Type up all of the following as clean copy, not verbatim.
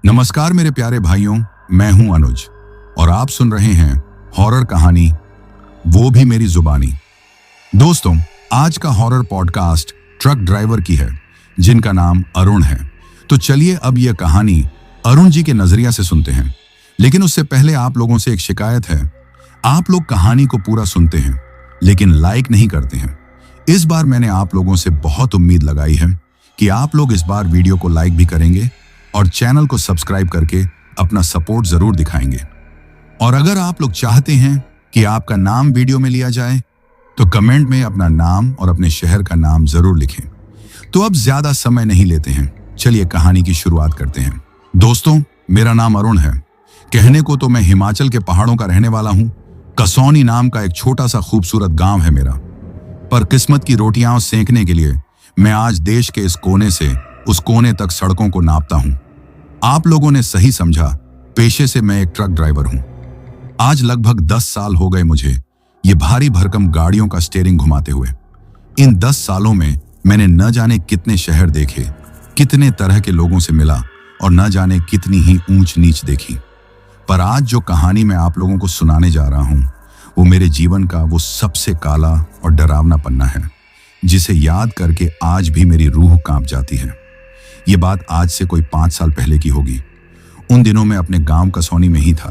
नमस्कार मेरे प्यारे भाइयों, मैं हूं अनुज और आप सुन रहे हैं हॉरर कहानी, वो भी मेरी जुबानी। दोस्तों, आज का हॉरर पॉडकास्ट ट्रक ड्राइवर की है जिनका नाम अरुण है। तो चलिए अब यह कहानी अरुण जी के नजरिया से सुनते हैं। लेकिन उससे पहले आप लोगों से एक शिकायत है। आप लोग कहानी को पूरा सुनते हैं लेकिन लाइक नहीं करते हैं। इस बार मैंने आप लोगों से बहुत उम्मीद लगाई है कि आप लोग इस बार वीडियो को लाइक भी करेंगे और चैनल को सब्सक्राइब करके अपना सपोर्ट जरूर दिखाएंगे। और अगर आप लोग चाहते हैं कि आपका नाम वीडियो में लिया जाए तो कमेंट में अपना नाम और अपने शहर का नाम जरूर लिखें। तो अब ज्यादा समय नहीं लेते हैं, चलिए कहानी की शुरुआत करते हैं। दोस्तों, मेरा नाम अरुण है। कहने को तो मैं हिमाचल के पहाड़ों का रहने वाला हूं। कसौनी नाम का एक छोटा सा खूबसूरत गांव है मेरा। पर किस्मत की रोटियां सेंकने के लिए मैं आज देश के इस कोने से उस कोने तक सड़कों को नापता हूं। आप लोगों ने सही समझा, पेशे से मैं एक ट्रक ड्राइवर हूं। आज लगभग 10 साल हो गए मुझे ये भारी भरकम गाड़ियों का स्टीयरिंग घुमाते हुए। इन 10 सालों में मैंने न जाने कितने शहर देखे, कितने तरह के लोगों से मिला और न जाने कितनी ही ऊंच नीच देखी। पर आज जो कहानी मैं आप लोगों को सुनाने जा रहा हूं वो मेरे जीवन का वो सबसे काला और डरावना पन्ना है जिसे याद करके आज भी मेरी रूह कांप जाती है। ये बात आज से कोई 5 साल पहले की होगी। उन दिनों में अपने गांव कसौनी में ही था।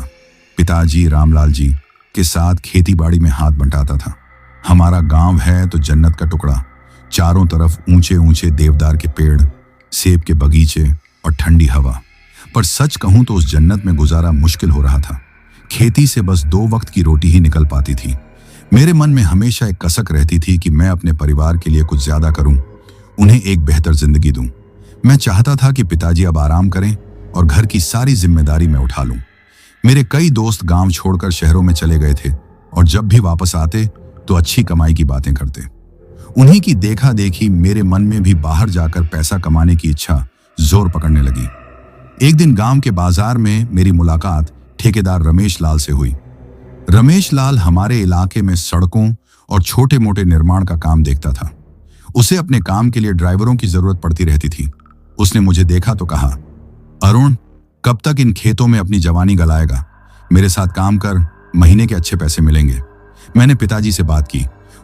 पिताजी रामलाल जी के साथ खेती बाड़ी में हाथ बंटाता था। हमारा गांव है तो जन्नत का टुकड़ा। चारों तरफ ऊंचे ऊंचे देवदार के पेड़, सेब के बगीचे और ठंडी हवा। पर सच कहूं तो उस जन्नत में गुजारा मुश्किल हो रहा था। खेती से बस 2 वक्त की रोटी ही निकल पाती थी। मेरे मन में हमेशा एक कसक रहती थी कि मैं अपने परिवार के लिए कुछ ज्यादा करूं, उन्हें एक बेहतर जिंदगी दूं। मैं चाहता था कि पिताजी अब आराम करें और घर की सारी जिम्मेदारी मैं उठा लूं। मेरे कई दोस्त गांव छोड़कर शहरों में चले गए थे और जब भी वापस आते तो अच्छी कमाई की बातें करते। उन्हीं की देखा देखी मेरे मन में भी बाहर जाकर पैसा कमाने की इच्छा जोर पकड़ने लगी। एक दिन गांव के बाजार में मेरी मुलाकात ठेकेदार रमेश लाल से हुई। रमेश लाल हमारे इलाके में सड़कों और छोटे मोटे निर्माण का काम देखता था। उसे अपने काम के लिए ड्राइवरों की जरूरत पड़ती रहती थी। उसने मुझे देखा तो कहा, अरुण, कब तक इन खेतों में अपनी जवानी गलाएगा? मेरे साथ काम कर, महीने के अच्छे पैसे मिलेंगे। मैंने पिताजी से बात की।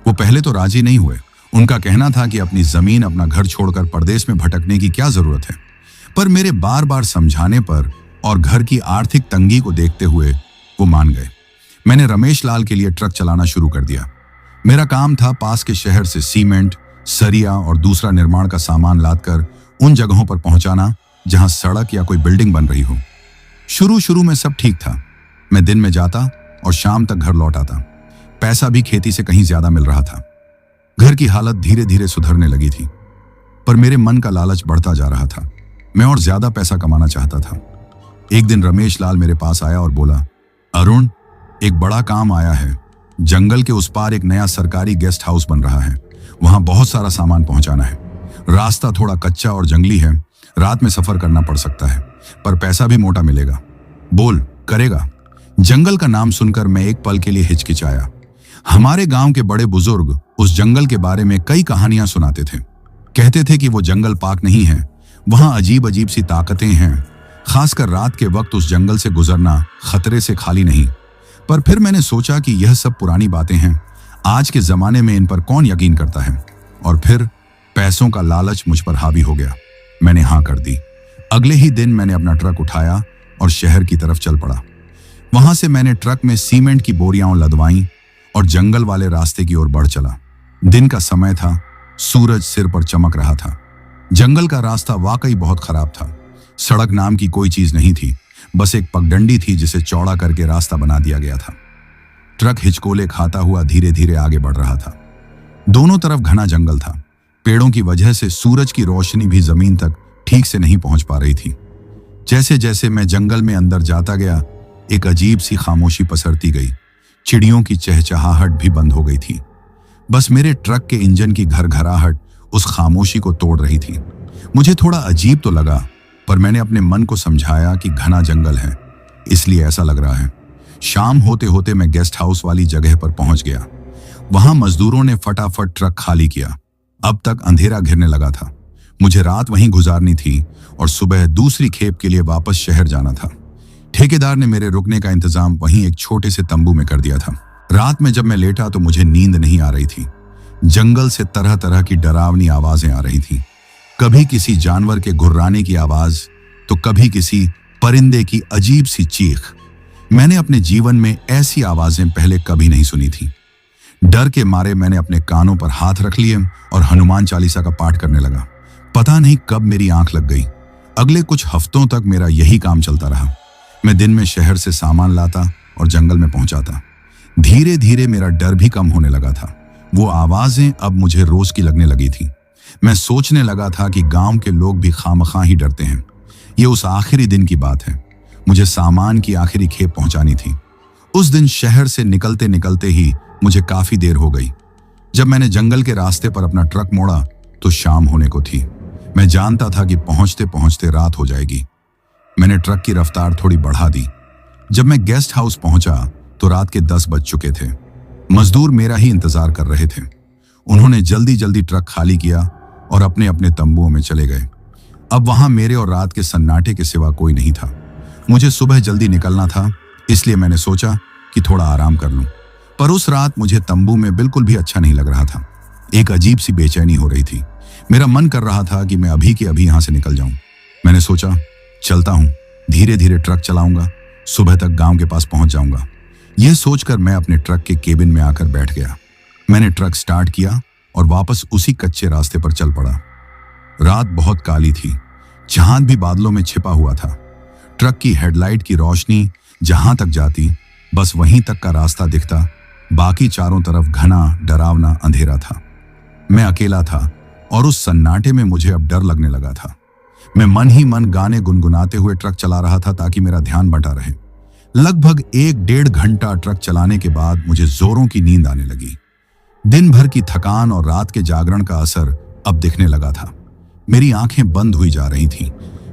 वो पहले तो राजी नहीं हुए। उनका कहना था कि अपनी जमीन, अपना घर छोड़कर परदेश में भटकने की क्या जरूरत है। पर मेरे बार बार समझाने पर और घर की आर्थिक तंगी को देखते हुए वो मान गए। मैंने रमेश लाल के लिए ट्रक चलाना शुरू कर दिया। मेरा काम था पास के शहर से सीमेंट, सरिया और दूसरा निर्माण का सामान लादकर उन जगहों पर पहुंचाना जहां सड़क या कोई बिल्डिंग बन रही हो। शुरू में सब ठीक था। मैं दिन में जाता और शाम तक घर लौट आता। पैसा भी खेती से कहीं ज्यादा मिल रहा था। घर की हालत धीरे धीरे सुधरने लगी थी। पर मेरे मन का लालच बढ़ता जा रहा था। मैं और ज्यादा पैसा कमाना चाहता था। एक दिन रमेश लाल मेरे पास आया और बोला, अरुण, एक बड़ा काम आया है। जंगल के उस पार एक नया सरकारी गेस्ट हाउस बन रहा है। वहां बहुत सारा सामान पहुंचाना है। रास्ता थोड़ा कच्चा और जंगली है। रात में सफर करना पड़ सकता है, पर पैसा भी मोटा मिलेगा। बोल, करेगा? जंगल का नाम सुनकर मैं एक पल के लिए हिचकिचाया। हमारे गांव के बड़े बुजुर्ग उस जंगल के बारे में कई कहानियां सुनाते थे। कहते थे कि वो जंगल पाक नहीं है, वहां अजीब अजीब सी ताकतें हैं। खासकर रात के वक्त उस जंगल से गुजरना खतरे से खाली नहीं। पर फिर मैंने सोचा कि यह सब पुरानी बातें हैं। आज के जमाने में इन पर कौन यकीन करता है। और फिर पैसों का लालच मुझ पर हावी हो गया। मैंने हाँ कर दी। अगले ही दिन मैंने अपना ट्रक उठाया और शहर की तरफ चल पड़ा। वहां से मैंने ट्रक में सीमेंट की बोरियां लदवाईं और जंगल वाले रास्ते की ओर बढ़ चला। दिन का समय था, सूरज सिर पर चमक रहा था। जंगल का रास्ता वाकई बहुत खराब था। सड़क नाम की कोई चीज नहीं थी, बस एक पगडंडी थी जिसे चौड़ा करके रास्ता बना दिया गया था। ट्रक हिचकोले खाता हुआ धीरे धीरे आगे बढ़ रहा था। दोनों तरफ घना जंगल था। पेड़ों की वजह से सूरज की रोशनी भी जमीन तक ठीक से नहीं पहुंच पा रही थी। जैसे जैसे मैं जंगल में अंदर जाता गया, एक अजीब सी खामोशी पसरती गई। चिड़ियों की चहचहाहट भी बंद हो गई थी। बस मेरे ट्रक के इंजन की घरघराहट उस खामोशी को तोड़ रही थी। मुझे थोड़ा अजीब तो लगा, पर मैंने अपने मन को समझाया कि घना जंगल है, इसलिए ऐसा लग रहा है। शाम होते होते मैं गेस्ट हाउस वाली जगह पर पहुंच गया। वहां मजदूरों ने फटाफट ट्रक खाली किया। अब तक अंधेरा घिरने लगा था। मुझे रात वहीं गुजारनी थी और सुबह दूसरी खेप के लिए वापस शहर जाना था। ठेकेदार ने मेरे रुकने का इंतजाम वहीं एक छोटे से तंबू में कर दिया था। रात में जब मैं लेटा तो मुझे नींद नहीं आ रही थी। जंगल से तरह तरह की डरावनी आवाजें आ रही थीं। कभी किसी जानवर के घुर्राने की आवाज तो कभी किसी परिंदे की अजीब सी चीख। मैंने अपने जीवन में ऐसी आवाजें पहले कभी नहीं सुनी थी। डर के मारे मैंने अपने कानों पर हाथ रख लिए और हनुमान चालीसा का पाठ करने लगा। पता नहीं कब मेरी आंख लग गई। अगले कुछ हफ्तों तक मेरा यही काम चलता रहा। मैं दिन में शहर से सामान लाता और जंगल में पहुंचाता। धीरे धीरे मेरा डर भी कम होने लगा था। वो आवाजें अब मुझे रोज की लगने लगी थी। मैं सोचने लगा था कि गांव के लोग भी खामखा ही डरते हैं। ये उस आखिरी दिन की बात है। मुझे सामान की आखिरी खेप पहुंचानी थी। उस दिन शहर से निकलते निकलते ही मुझे काफी देर हो गई। जब मैंने जंगल के रास्ते पर अपना ट्रक मोड़ा तो शाम होने को थी। मैं जानता था कि पहुंचते पहुंचते रात हो जाएगी। मैंने ट्रक की रफ्तार थोड़ी बढ़ा दी। जब मैं गेस्ट हाउस पहुंचा तो रात के 10 बज चुके थे। मजदूर मेरा ही इंतजार कर रहे थे। उन्होंने जल्दी जल्दी ट्रक खाली किया और अपने अपने तंबुओं में चले गए। अब वहां मेरे और रात के सन्नाटे के सिवा कोई नहीं था। मुझे सुबह जल्दी निकलना था, इसलिए मैंने सोचा कि थोड़ा आराम कर लूं। पर उस रात मुझे तंबू में बिल्कुल भी अच्छा नहीं लग रहा था। एक अजीब सी बेचैनी हो रही थी। मेरा मन कर रहा था कि मैं अभी के अभी यहां से निकल जाऊं। मैंने सोचा चलता हूं, धीरे धीरे ट्रक चलाऊंगा, सुबह तक गांव के पास पहुंच जाऊंगा। यह सोचकर मैं अपने ट्रक के केबिन में आकर बैठ गया। मैंने ट्रक स्टार्ट किया और वापस उसी कच्चे रास्ते पर चल पड़ा। रात बहुत काली थी। चांद भी बादलों में छिपा हुआ था। ट्रक की हेडलाइट की रोशनी जहां तक जाती बस वहीं तक का रास्ता दिखता। बाकी चारों तरफ घना डरावना अंधेरा था। मैं अकेला था और उस सन्नाटे में मुझे अब डर लगने लगा था। मैं मन ही मन गाने गुनगुनाते हुए ट्रक चला रहा था ताकि मेरा ध्यान बंटा रहे। लगभग 1-1.5 घंटा ट्रक चलाने के बाद मुझे जोरों की नींद आने लगी। दिन भर की थकान और रात के जागरण का असर अब दिखने लगा था। मेरी आंखें बंद हुई जा रही थीं।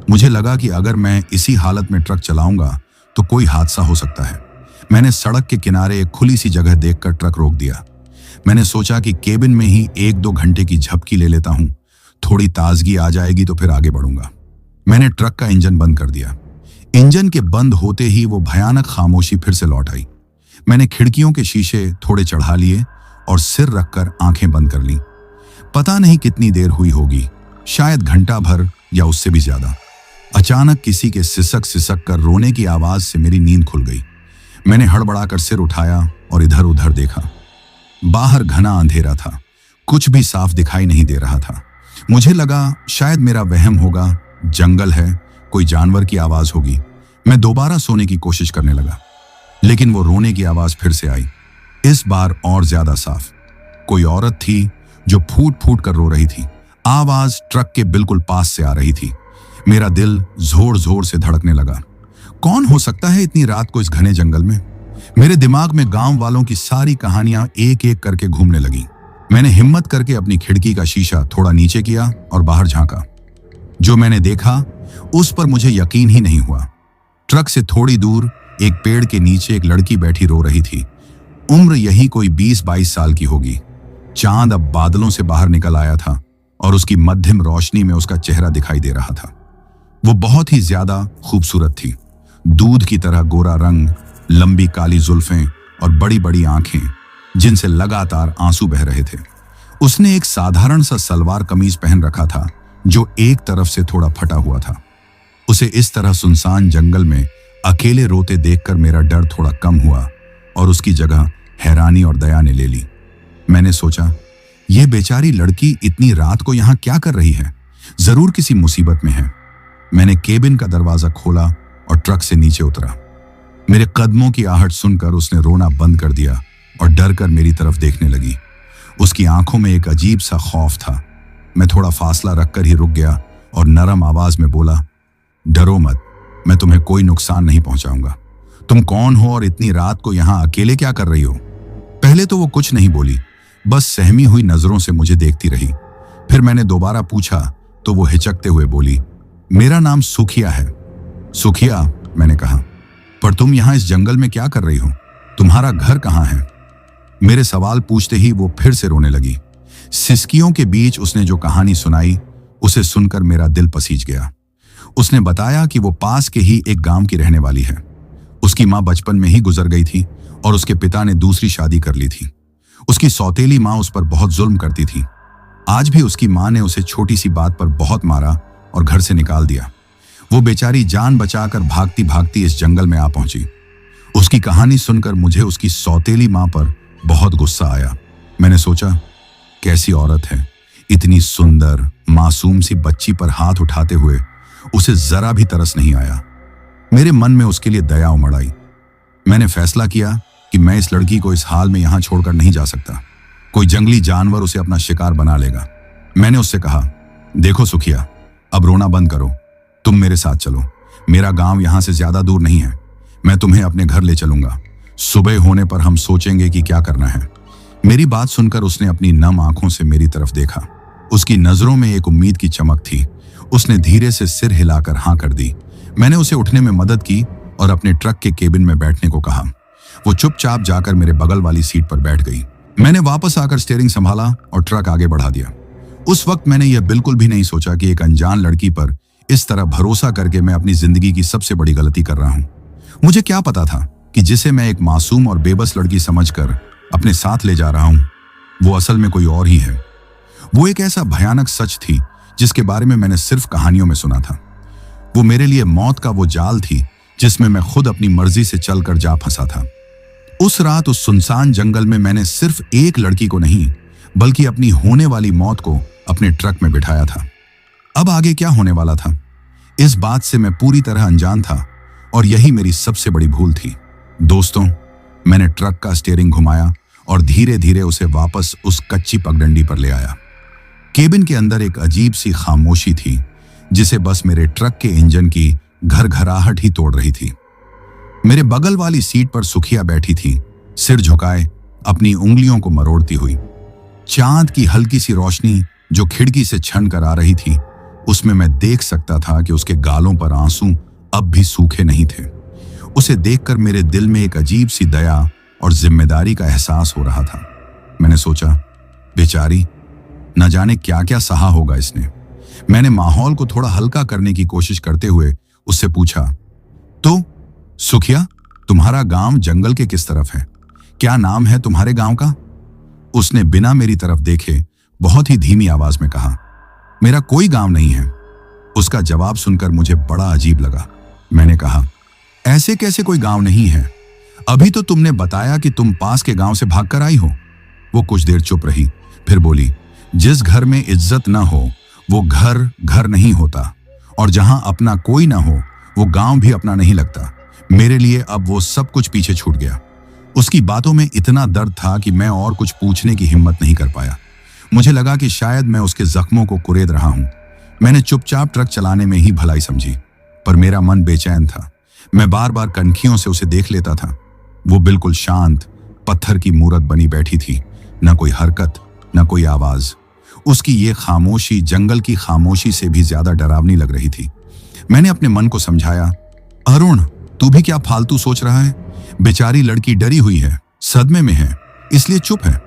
मुझे लगा कि अगर मैं इसी हालत में ट्रक चलाऊंगा तो कोई हादसा हो सकता है। मैंने सड़क के किनारे एक खुली सी जगह देखकर ट्रक रोक दिया। मैंने सोचा कि केबिन में ही 1-2 घंटे की झपकी ले लेता हूं। थोड़ी ताजगी आ जाएगी तो फिर आगे बढ़ूंगा। मैंने ट्रक का इंजन बंद कर दिया। इंजन के बंद होते ही वो भयानक खामोशी फिर से लौट आई। मैंने खिड़कियों के शीशे थोड़े चढ़ा लिए और सिर रखकर आंखें बंद कर लीं। पता नहीं कितनी देर हुई होगी, शायद घंटा भर या उससे भी ज्यादा। अचानक किसी के सिसक सिसक कर रोने की आवाज से मेरी नींद खुल गई। मैंने हड़बड़ाकर सिर उठाया और इधर उधर देखा। बाहर घना अंधेरा था। कुछ भी साफ दिखाई नहीं दे रहा था। मुझे लगा शायद मेरा वहम होगा, जंगल है, कोई जानवर की आवाज होगी। मैं दोबारा सोने की कोशिश करने लगा, लेकिन वो रोने की आवाज फिर से आई। इस बार और ज्यादा साफ। कोई औरत थी जो फूट फूट कर रो रही थी। आवाज ट्रक के बिल्कुल पास से आ रही थी। मेरा दिल जोर जोर से धड़कने लगा। कौन हो सकता है इतनी रात को इस घने जंगल में? मेरे दिमाग में गांव वालों की सारी कहानियां एक एक करके घूमने लगी। मैंने हिम्मत करके अपनी खिड़की का शीशा थोड़ा नीचे किया और बाहर झांका। जो मैंने देखा उस पर मुझे यकीन ही नहीं हुआ। ट्रक से थोड़ी दूर एक पेड़ के नीचे एक लड़की बैठी रो रही थी। उम्र यही कोई 20-22 साल की होगी। चांद अब बादलों से बाहर निकल आया था और उसकी मध्यम रोशनी में उसका चेहरा दिखाई दे रहा था। वो बहुत ही ज्यादा खूबसूरत थी। दूध की तरह गोरा रंग, लंबी काली जुल्फें और बड़ी बड़ी आंखें जिनसे लगातार आंसू बह रहे थे। उसने एक साधारण सा सलवार कमीज पहन रखा था जो एक तरफ से थोड़ा फटा हुआ था। उसे इस तरह सुनसान जंगल में अकेले रोते देखकर मेरा डर थोड़ा कम हुआ और उसकी जगह हैरानी और दया ने ले ली। मैंने सोचा, यह बेचारी लड़की इतनी रात को यहां क्या कर रही है? जरूर किसी मुसीबत में है। मैंने केबिन का दरवाजा खोला और ट्रक से नीचे उतरा। मेरे कदमों की आहट सुनकर उसने रोना बंद कर दिया और डर कर मेरी तरफ देखने लगी। उसकी आंखों में एक अजीब सा खौफ था। मैं थोड़ा फासला रखकर ही रुक गया और नरम आवाज में बोला, डरो मत, मैं तुम्हें कोई नुकसान नहीं पहुंचाऊंगा। तुम कौन हो और इतनी रात को यहां अकेले क्या कर रही हो? पहले तो वो कुछ नहीं बोली, बस सहमी हुई नजरों से मुझे देखती रही। फिर मैंने दोबारा पूछा तो वो हिचकते हुए बोली, मेरा नाम सुखिया है। सुखिया, मैंने कहा, पर तुम यहां इस जंगल में क्या कर रही हो? तुम्हारा घर कहां है? मेरे सवाल पूछते ही वो फिर से रोने लगी। सिसकियों के बीच उसने जो कहानी सुनाई उसे सुनकर मेरा दिल पसीज गया। उसने बताया कि वो पास के ही एक गांव की रहने वाली है। उसकी माँ बचपन में ही गुजर गई थी और उसके पिता ने दूसरी शादी कर ली थी। उसकी सौतेली माँ उस पर बहुत जुल्म करती थी। आज भी उसकी माँ ने उसे छोटी सी बात पर बहुत मारा और घर से निकाल दिया। वो बेचारी जान बचाकर भागती भागती इस जंगल में आ पहुंची। उसकी कहानी सुनकर मुझे उसकी सौतेली माँ पर बहुत गुस्सा आया। मैंने सोचा, कैसी औरत है, इतनी सुंदर मासूम सी बच्ची पर हाथ उठाते हुए उसे जरा भी तरस नहीं आया। मेरे मन में उसके लिए दया उमड़ आई। मैंने फैसला किया कि मैं इस लड़की को इस हाल में यहां छोड़कर नहीं जा सकता। कोई जंगली जानवर उसे अपना शिकार बना लेगा। मैंने उससे कहा, देखो सुखिया, अब रोना बंद करो, तुम मेरे साथ चलो। मेरा गांव यहां से ज्यादा दूर नहीं है। मैं तुम्हें अपने घर ले चलूंगा। सुबह होने पर हम सोचेंगे कि क्या करना है। मेरी बात सुनकर उसने अपनी नम आंखों से मेरी तरफ देखा। उसकी नजरों में एक उम्मीद की चमक थी। उसने धीरे से सिर हिलाकर हाँ कर दी। मैंने उसे उठने में मदद की और अपने ट्रक के केबिन में बैठने को कहा। वो चुपचाप जाकर मेरे बगल वाली सीट पर बैठ गई। मैंने वापस आकर स्टीयरिंग संभाला और ट्रक आगे बढ़ा दिया। उस वक्त मैंने यह बिल्कुल भी नहीं सोचा कि एक अनजान लड़की पर इस तरह भरोसा करके मैं अपनी जिंदगी की सबसे बड़ी गलती कर रहा हूं। मुझे क्या पता था कि जिसे मैं एक मासूम और बेबस लड़की समझकर अपने साथ ले जा रहा हूं, वो असल में कोई और ही है। वो एक ऐसा भयानक सच थी जिसके बारे में मैंने सिर्फ कहानियों में सुना था। वो मेरे लिए मौत का वो जाल थी जिसमें मैं खुद अपनी मर्जी से चलकर जा फंसा था। उस रात उस सुनसान जंगल में मैंने सिर्फ एक लड़की को नहीं, बल्कि अपनी होने वाली मौत को अपने ट्रक में बिठाया था। अब आगे क्या होने वाला था, इस बात से मैं पूरी तरह अनजान था और यही मेरी सबसे बड़ी भूल थी। दोस्तों, मैंने ट्रक का स्टीयरिंग घुमाया और धीरे धीरे उसे वापस उस कच्ची पगडंडी पर ले आया। केबिन के अंदर एक अजीब सी खामोशी थी जिसे बस मेरे ट्रक के इंजन की घरघराहट ही तोड़ रही थी। मेरे बगल वाली सीट पर सुखिया बैठी थी, सिर झुकाए, अपनी उंगलियों को मरोड़ती हुई। चांद की हल्की सी रोशनी जो खिड़की से छन कर आ रही थी, उसमें मैं देख सकता था कि उसके गालों पर आंसू अब भी सूखे नहीं थे। उसे देखकर मेरे दिल में एक अजीब सी दया और जिम्मेदारी का एहसास हो रहा था। मैंने सोचा, बेचारी, न जाने क्या क्या सहा होगा इसने। मैंने माहौल को थोड़ा हल्का करने की कोशिश करते हुए उससे पूछा, तो सुखिया, तुम्हारा गांव जंगल के किस तरफ है? क्या नाम है तुम्हारे गांव का? उसने बिना मेरी तरफ देखे बहुत ही धीमी आवाज में कहा, मेरा कोई गांव नहीं है। उसका जवाब सुनकर मुझे बड़ा अजीब लगा। मैंने कहा, ऐसे कैसे कोई गांव नहीं है? अभी तो तुमने बताया कि तुम पास के गांव से भागकर आई हो। वो कुछ देर चुप रही, फिर बोली, जिस घर में इज्जत ना हो वो घर घर नहीं होता, और जहां अपना कोई ना हो वो गांव भी अपना नहीं लगता। मेरे लिए अब वो सब कुछ पीछे छूट गया। उसकी बातों में इतना दर्द था कि मैं और कुछ पूछने की हिम्मत नहीं कर पाया। मुझे लगा कि शायद मैं उसके जख्मों को कुरेद रहा हूं। मैंने चुपचाप ट्रक चलाने में ही भलाई समझी, पर मेरा मन बेचैन था। मैं बार बार कनखियों से उसे देख लेता था। वो बिल्कुल शांत पत्थर की मूरत बनी बैठी थी, न कोई हरकत, न कोई आवाज। उसकी ये खामोशी जंगल की खामोशी से भी ज्यादा डरावनी लग रही थी। मैंने अपने मन को समझाया, अरुण, तू भी क्या फालतू सोच रहा है? बेचारी लड़की डरी हुई है, सदमे में है, इसलिए चुप है।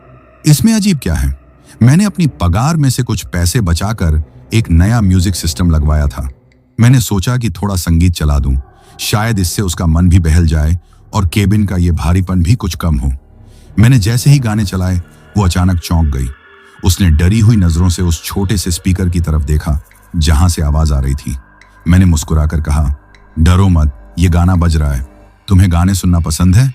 इसमें अजीब क्या है? मैंने अपनी पगार में से कुछ पैसे बचाकर एक नया म्यूजिक सिस्टम लगवाया था। मैंने सोचा कि थोड़ा संगीत चला दूं, शायद इससे उसका मन भी बहल जाए और केबिन का ये भारीपन भी कुछ कम हो। मैंने जैसे ही गाने चलाए, वो अचानक चौंक गई। उसने डरी हुई नजरों से उस छोटे से स्पीकर की तरफ देखा जहां से आवाज आ रही थी। मैंने मुस्कुराकर कहा, डरो मत, ये गाना बज रहा है। तुम्हें गाने सुनना पसंद है?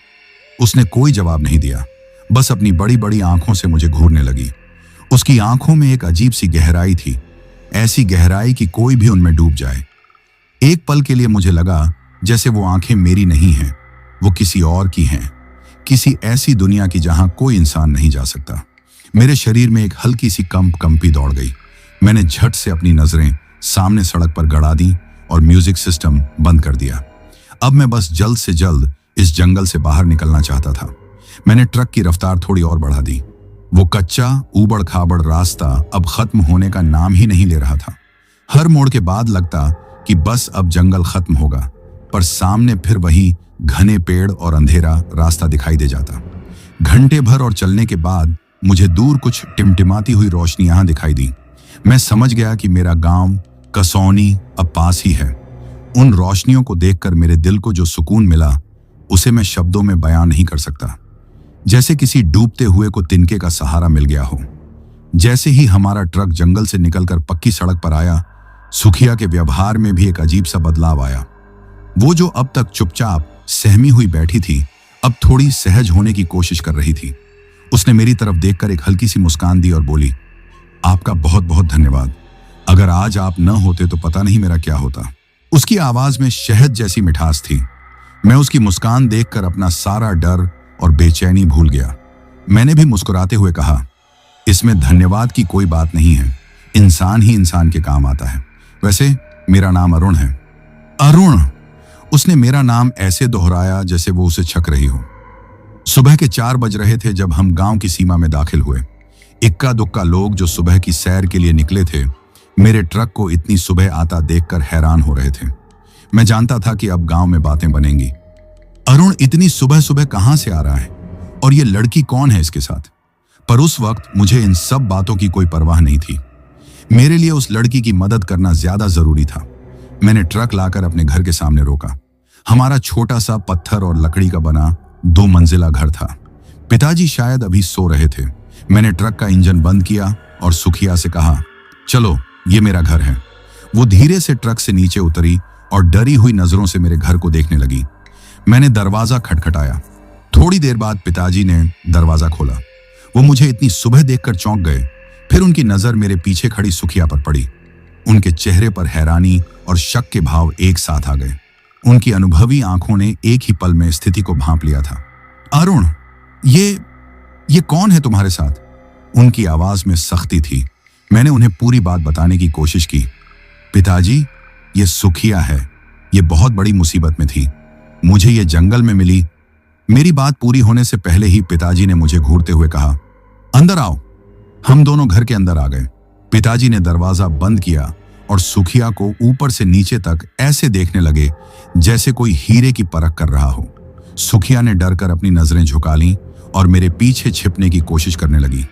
उसने कोई जवाब नहीं दिया, बस अपनी बड़ी बड़ी आंखों से मुझे घूरने लगी। उसकी आंखों में एक अजीब सी गहराई थी, ऐसी गहराई कि कोई भी उनमें डूब जाए। एक पल के लिए मुझे लगा जैसे वो आंखें मेरी नहीं हैं, वो किसी और की हैं, किसी ऐसी दुनिया की जहां कोई इंसान नहीं जा सकता। मेरे शरीर में एक हल्की सी कंपी दौड़ गई। मैंने झट से अपनी नजरें सामने सड़क पर गड़ा दी और म्यूजिक सिस्टम बंद कर दिया। अब मैं बस जल्द से जल्द इस जंगल से बाहर निकलना चाहता था। मैंने ट्रक की रफ्तार थोड़ी और बढ़ा दी। वो कच्चा ऊबड़ खाबड़ रास्ता अब खत्म होने का नाम ही नहीं ले रहा था। हर मोड़ के बाद लगता कि बस अब जंगल खत्म होगा, पर सामने फिर वही घने पेड़ और अंधेरा रास्ता दिखाई दे जाता। घंटे भर और चलने के बाद मुझे दूर कुछ टिमटिमाती हुई रोशनी यहां दिखाई दी। मैं समझ गया कि मेरा गांव कसौनी अब पास ही है। उन रोशनियों को देखकर मेरे दिल को जो सुकून मिला उसे मैं शब्दों में बयां नहीं कर सकता। जैसे किसी डूबते हुए को तिनके का सहारा मिल गया हो। जैसे ही हमारा ट्रक जंगल से निकलकर पक्की सड़क पर आया, सुखिया के व्यवहार में भी एक अजीब सा बदलाव आया। वो जो अब तक चुपचाप सहमी हुई बैठी थी, अब थोड़ी सहज होने की कोशिश कर रही थी। उसने मेरी तरफ देखकर एक हल्की सी मुस्कान दी और बोली, आपका बहुत बहुत धन्यवाद। अगर आज आप न होते तो पता नहीं मेरा क्या होता। उसकी आवाज में शहद जैसी मिठास थी। मैं उसकी मुस्कान देखकर अपना सारा डर और बेचैनी भूल गया। मैंने भी मुस्कुराते हुए कहा, इसमें धन्यवाद की कोई बात नहीं है, इंसान ही इंसान के काम आता है। वैसे मेरा नाम अरुण है। अरुण? उसने मेरा नाम ऐसे दोहराया जैसे वो उसे छक रही हो। सुबह के 4 बज रहे थे जब हम गांव की सीमा में दाखिल हुए। इक्का दुक्का लोग जो सुबह की सैर के लिए निकले थे, मेरे ट्रक को इतनी सुबह आता देखकर हैरान हो रहे थे। मैं जानता था कि अब गांव में बातें बनेंगी। अरुण इतनी सुबह सुबह कहां से आ रहा है और ये लड़की कौन है इसके साथ? पर उस वक्त मुझे इन सब बातों की कोई परवाह नहीं थी। मेरे लिए उस लड़की की मदद करना ज्यादा जरूरी था। मैंने ट्रक लाकर अपने घर के सामने रोका। हमारा छोटा सा पत्थर और लकड़ी का बना 2 मंजिला घर था। पिताजी शायद अभी सो रहे थे। मैंने ट्रक का इंजन बंद किया और सुखिया से कहा, चलो ये मेरा घर है। वो धीरे से ट्रक से नीचे उतरी और डरी हुई नजरों से मेरे घर को देखने लगी। मैंने दरवाजा खटखटाया। थोड़ी देर बाद पिताजी ने दरवाजा खोला। वो मुझे इतनी सुबह देखकर चौंक गए। फिर उनकी नजर मेरे पीछे खड़ी सुखिया पर पड़ी। उनके चेहरे पर हैरानी और शक के भाव एक साथ आ गए। उनकी अनुभवी आंखों ने एक ही पल में स्थिति को भांप लिया था। अरुण, ये कौन है तुम्हारे साथ? उनकी आवाज में सख्ती थी। मैंने उन्हें पूरी बात बताने की कोशिश की। पिताजी, ये सुखिया है। ये बहुत बड़ी मुसीबत में थी। मुझे ये जंगल में मिली। मेरी बात पूरी होने से पहले ही पिताजी ने मुझे घूरते हुए कहा, अंदर आओ। हम दोनों घर के अंदर आ गए। पिताजी ने दरवाजा बंद किया और सुखिया को ऊपर से नीचे तक ऐसे देखने लगे जैसे कोई हीरे की परख कर रहा हो। सुखिया ने डर कर अपनी नजरें झुका लीं और मेरे पीछे छिपने की कोशिश करने लगी।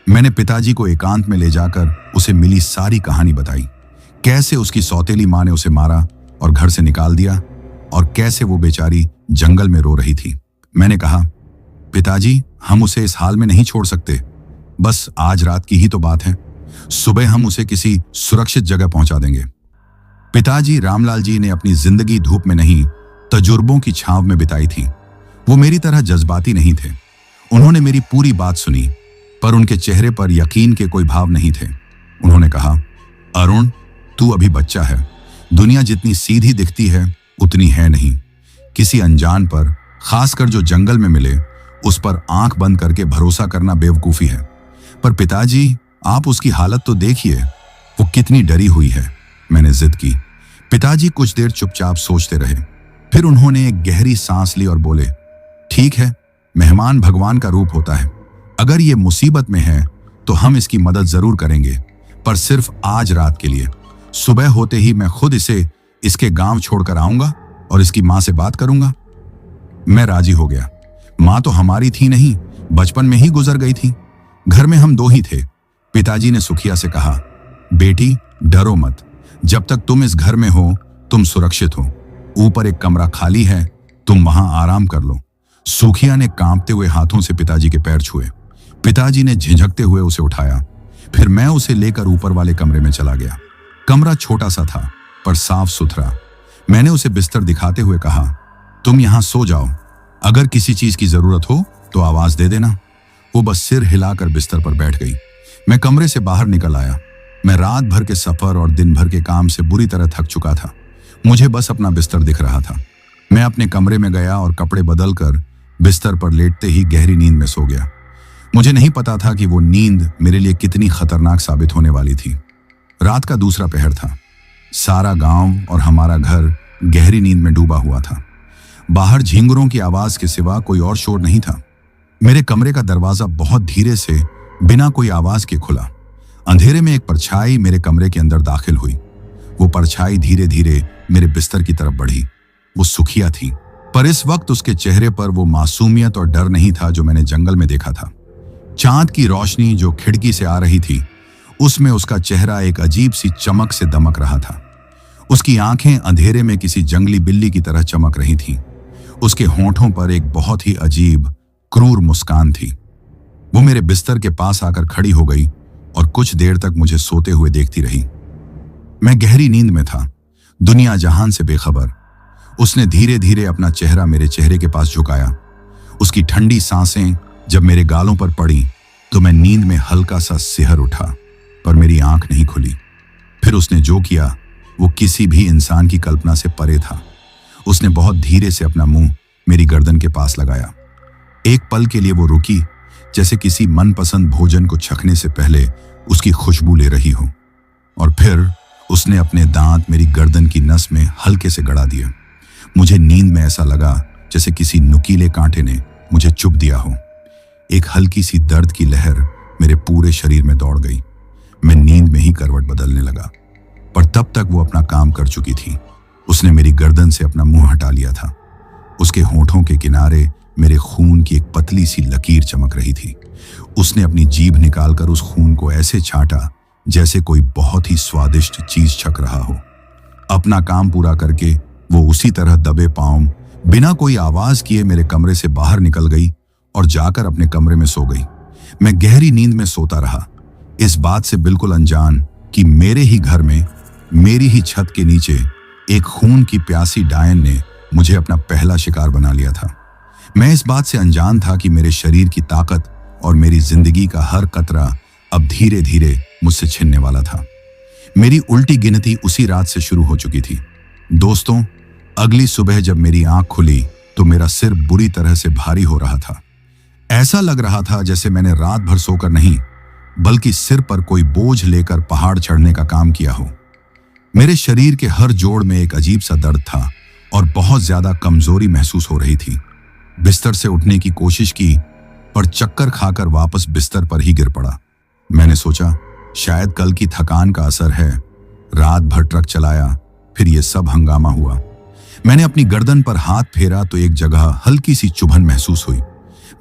मैंने पिताजी को एकांत में ले जाकर उसे मिली सारी कहानी बताई। कैसे उसकी सौतेली मां ने उसे मारा और घर से निकाल दिया, और कैसे वो बेचारी जंगल में रो रही थी। मैंने कहा, पिताजी, हम उसे इस हाल में नहीं छोड़ सकते। बस आज रात की ही तो बात है। सुबह हम उसे किसी सुरक्षित जगह पहुंचा देंगे। पिताजी रामलाल जी ने अपनी जिंदगी धूप में नहीं, तजुर्बों की छांव में बिताई थी। वो मेरी तरह जज्बाती नहीं थे। उन्होंने मेरी पूरी बात सुनी, पर उनके चेहरे पर यकीन के कोई भाव नहीं थे। उन्होंने कहा, अरुण, तू अभी बच्चा है। दुनिया जितनी सीधी दिखती है उतनी है नहीं। किसी अनजान पर, खासकर जो जंगल में मिले, उस पर आंख बंद करके भरोसा करना बेवकूफी है। पर पिताजी, आप उसकी हालत तो देखिए, वो कितनी डरी हुई है। मैंने जिद की। पिताजी कुछ देर चुपचाप सोचते रहे। फिर उन्होंने एक गहरी सांस ली और बोले, ठीक है, मेहमान भगवान का रूप होता है। अगर ये मुसीबत में है तो हम इसकी मदद जरूर करेंगे, पर सिर्फ आज रात के लिए। सुबह होते ही मैं खुद इसे इसके गांव छोड़कर आऊंगा और इसकी मां से बात करूंगा। मैं राजी हो गया। मां तो हमारी थी नहीं, बचपन में ही गुजर गई थी। घर में हम 2 ही थे। पिताजी ने सुखिया से कहा, बेटी, डरो मत। जब तक तुम इस घर में हो, तुम सुरक्षित हो। ऊपर एक कमरा खाली है, तुम वहां आराम कर लो। सुखिया ने कांपते हुए हाथों से पिताजी के पैर छुए। पिताजी ने झिझकते हुए उसे उठाया। फिर मैं उसे लेकर ऊपर वाले कमरे में चला गया। कमरा छोटा सा था, पर साफ सुथरा। मैंने उसे बिस्तर दिखाते हुए कहा, तुम यहां सो जाओ। अगर किसी चीज की जरूरत हो तो आवाज दे देना। वो बस सिर हिलाकर बिस्तर पर बैठ गई। मैं कमरे से बाहर निकल आया। मैं रात भर के सफर और दिन भर के काम से बुरी तरह थक चुका था। मुझे बस अपना बिस्तर दिख रहा था। मैं अपने कमरे में गया और कपड़े बदलकर बिस्तर पर लेटते ही गहरी नींद में सो गया। मुझे नहीं पता था कि वो नींद मेरे लिए कितनी खतरनाक साबित होने वाली थी। रात का दूसरा पहर था। सारा गांव और हमारा घर गहरी नींद में डूबा हुआ था। बाहर झींगुरों की आवाज के सिवा कोई और शोर नहीं था। मेरे कमरे का दरवाजा बहुत धीरे से, बिना कोई आवाज के खुला। अंधेरे में एक परछाई मेरे कमरे के अंदर दाखिल हुई। वो परछाई धीरे धीरे मेरे बिस्तर की तरफ बढ़ी। वो सुखिया थी, पर इस वक्त उसके चेहरे पर वो मासूमियत और डर नहीं था जो मैंने जंगल में देखा था। चांद की रोशनी जो खिड़की से आ रही थी, उसमें उसका चेहरा एक अजीब सी चमक से दमक रहा था। उसकी आंखें अंधेरे में किसी जंगली बिल्ली की तरह चमक रही थीं। उसके होंठों पर एक बहुत ही अजीब, क्रूर मुस्कान थी। वो मेरे बिस्तर के पास आकर खड़ी हो गई और कुछ देर तक मुझे सोते हुए देखती रही। मैं गहरी नींद में था, दुनिया जहान से बेखबर। उसने धीरे धीरे अपना चेहरा मेरे चेहरे के पास झुकाया। उसकी ठंडी सांसें जब मेरे गालों पर पड़ी तो मैं नींद में हल्का सा सिहर उठा, पर मेरी आंख नहीं खुली। फिर उसने जो किया वो किसी भी इंसान की कल्पना से परे था। उसने बहुत धीरे से अपना मुंह मेरी गर्दन के पास लगाया। एक पल के लिए वो रुकी, जैसे किसी मनपसंद भोजन को चखने से पहले उसकी खुशबू ले रही हो, और फिर उसने अपने दांत मेरी गर्दन की नस में हल्के से गड़ा दिए। मुझे नींद में ऐसा लगा जैसे किसी नुकीले कांटे ने मुझे चुभ दिया हो। एक हल्की सी दर्द की लहर मेरे पूरे शरीर में दौड़ गई। मैं नींद में ही करवट बदलने लगा, पर तब तक वो अपना काम कर चुकी थी। उसने मेरी गर्दन से अपना मुंह हटा लिया था। उसके होंठों के किनारे मेरे खून की एक पतली सी लकीर चमक रही थी। उसने अपनी जीभ निकालकर उस खून को ऐसे छाटा जैसे कोई बहुत ही स्वादिष्ट चीज छक रहा हो। अपना काम पूरा करके वो उसी तरह दबे पांव बिना कोई आवाज किए मेरे कमरे से बाहर निकल गई और जाकर अपने कमरे में सो गई। मैं गहरी नींद में सोता रहा, इस बात से बिल्कुल अनजान कि मेरे ही घर में, मेरी ही छत के नीचे एक खून की प्यासी डायन ने मुझे अपना पहला शिकार बना लिया था। मैं इस बात से अनजान था कि मेरे शरीर की ताकत और मेरी जिंदगी का हर कतरा अब धीरे धीरे मुझसे छिनने वाला था। मेरी उल्टी गिनती उसी रात से शुरू हो चुकी थी। दोस्तों, अगली सुबह जब मेरी आंख खुली तो मेरा सिर बुरी तरह से भारी हो रहा था। ऐसा लग रहा था जैसे मैंने रात भर सोकर नहीं, बल्कि सिर पर कोई बोझ लेकर पहाड़ चढ़ने का काम किया हो। मेरे शरीर के हर जोड़ में एक अजीब सा दर्द था और बहुत ज्यादा कमजोरी महसूस हो रही थी। बिस्तर से उठने की कोशिश की, पर चक्कर खाकर वापस बिस्तर पर ही गिर पड़ा। मैंने सोचा शायद कल की थकान का असर है। रात भर ट्रक चलाया, फिर ये सब हंगामा हुआ। मैंने अपनी गर्दन पर हाथ फेरा तो एक जगह हल्की सी चुभन महसूस हुई।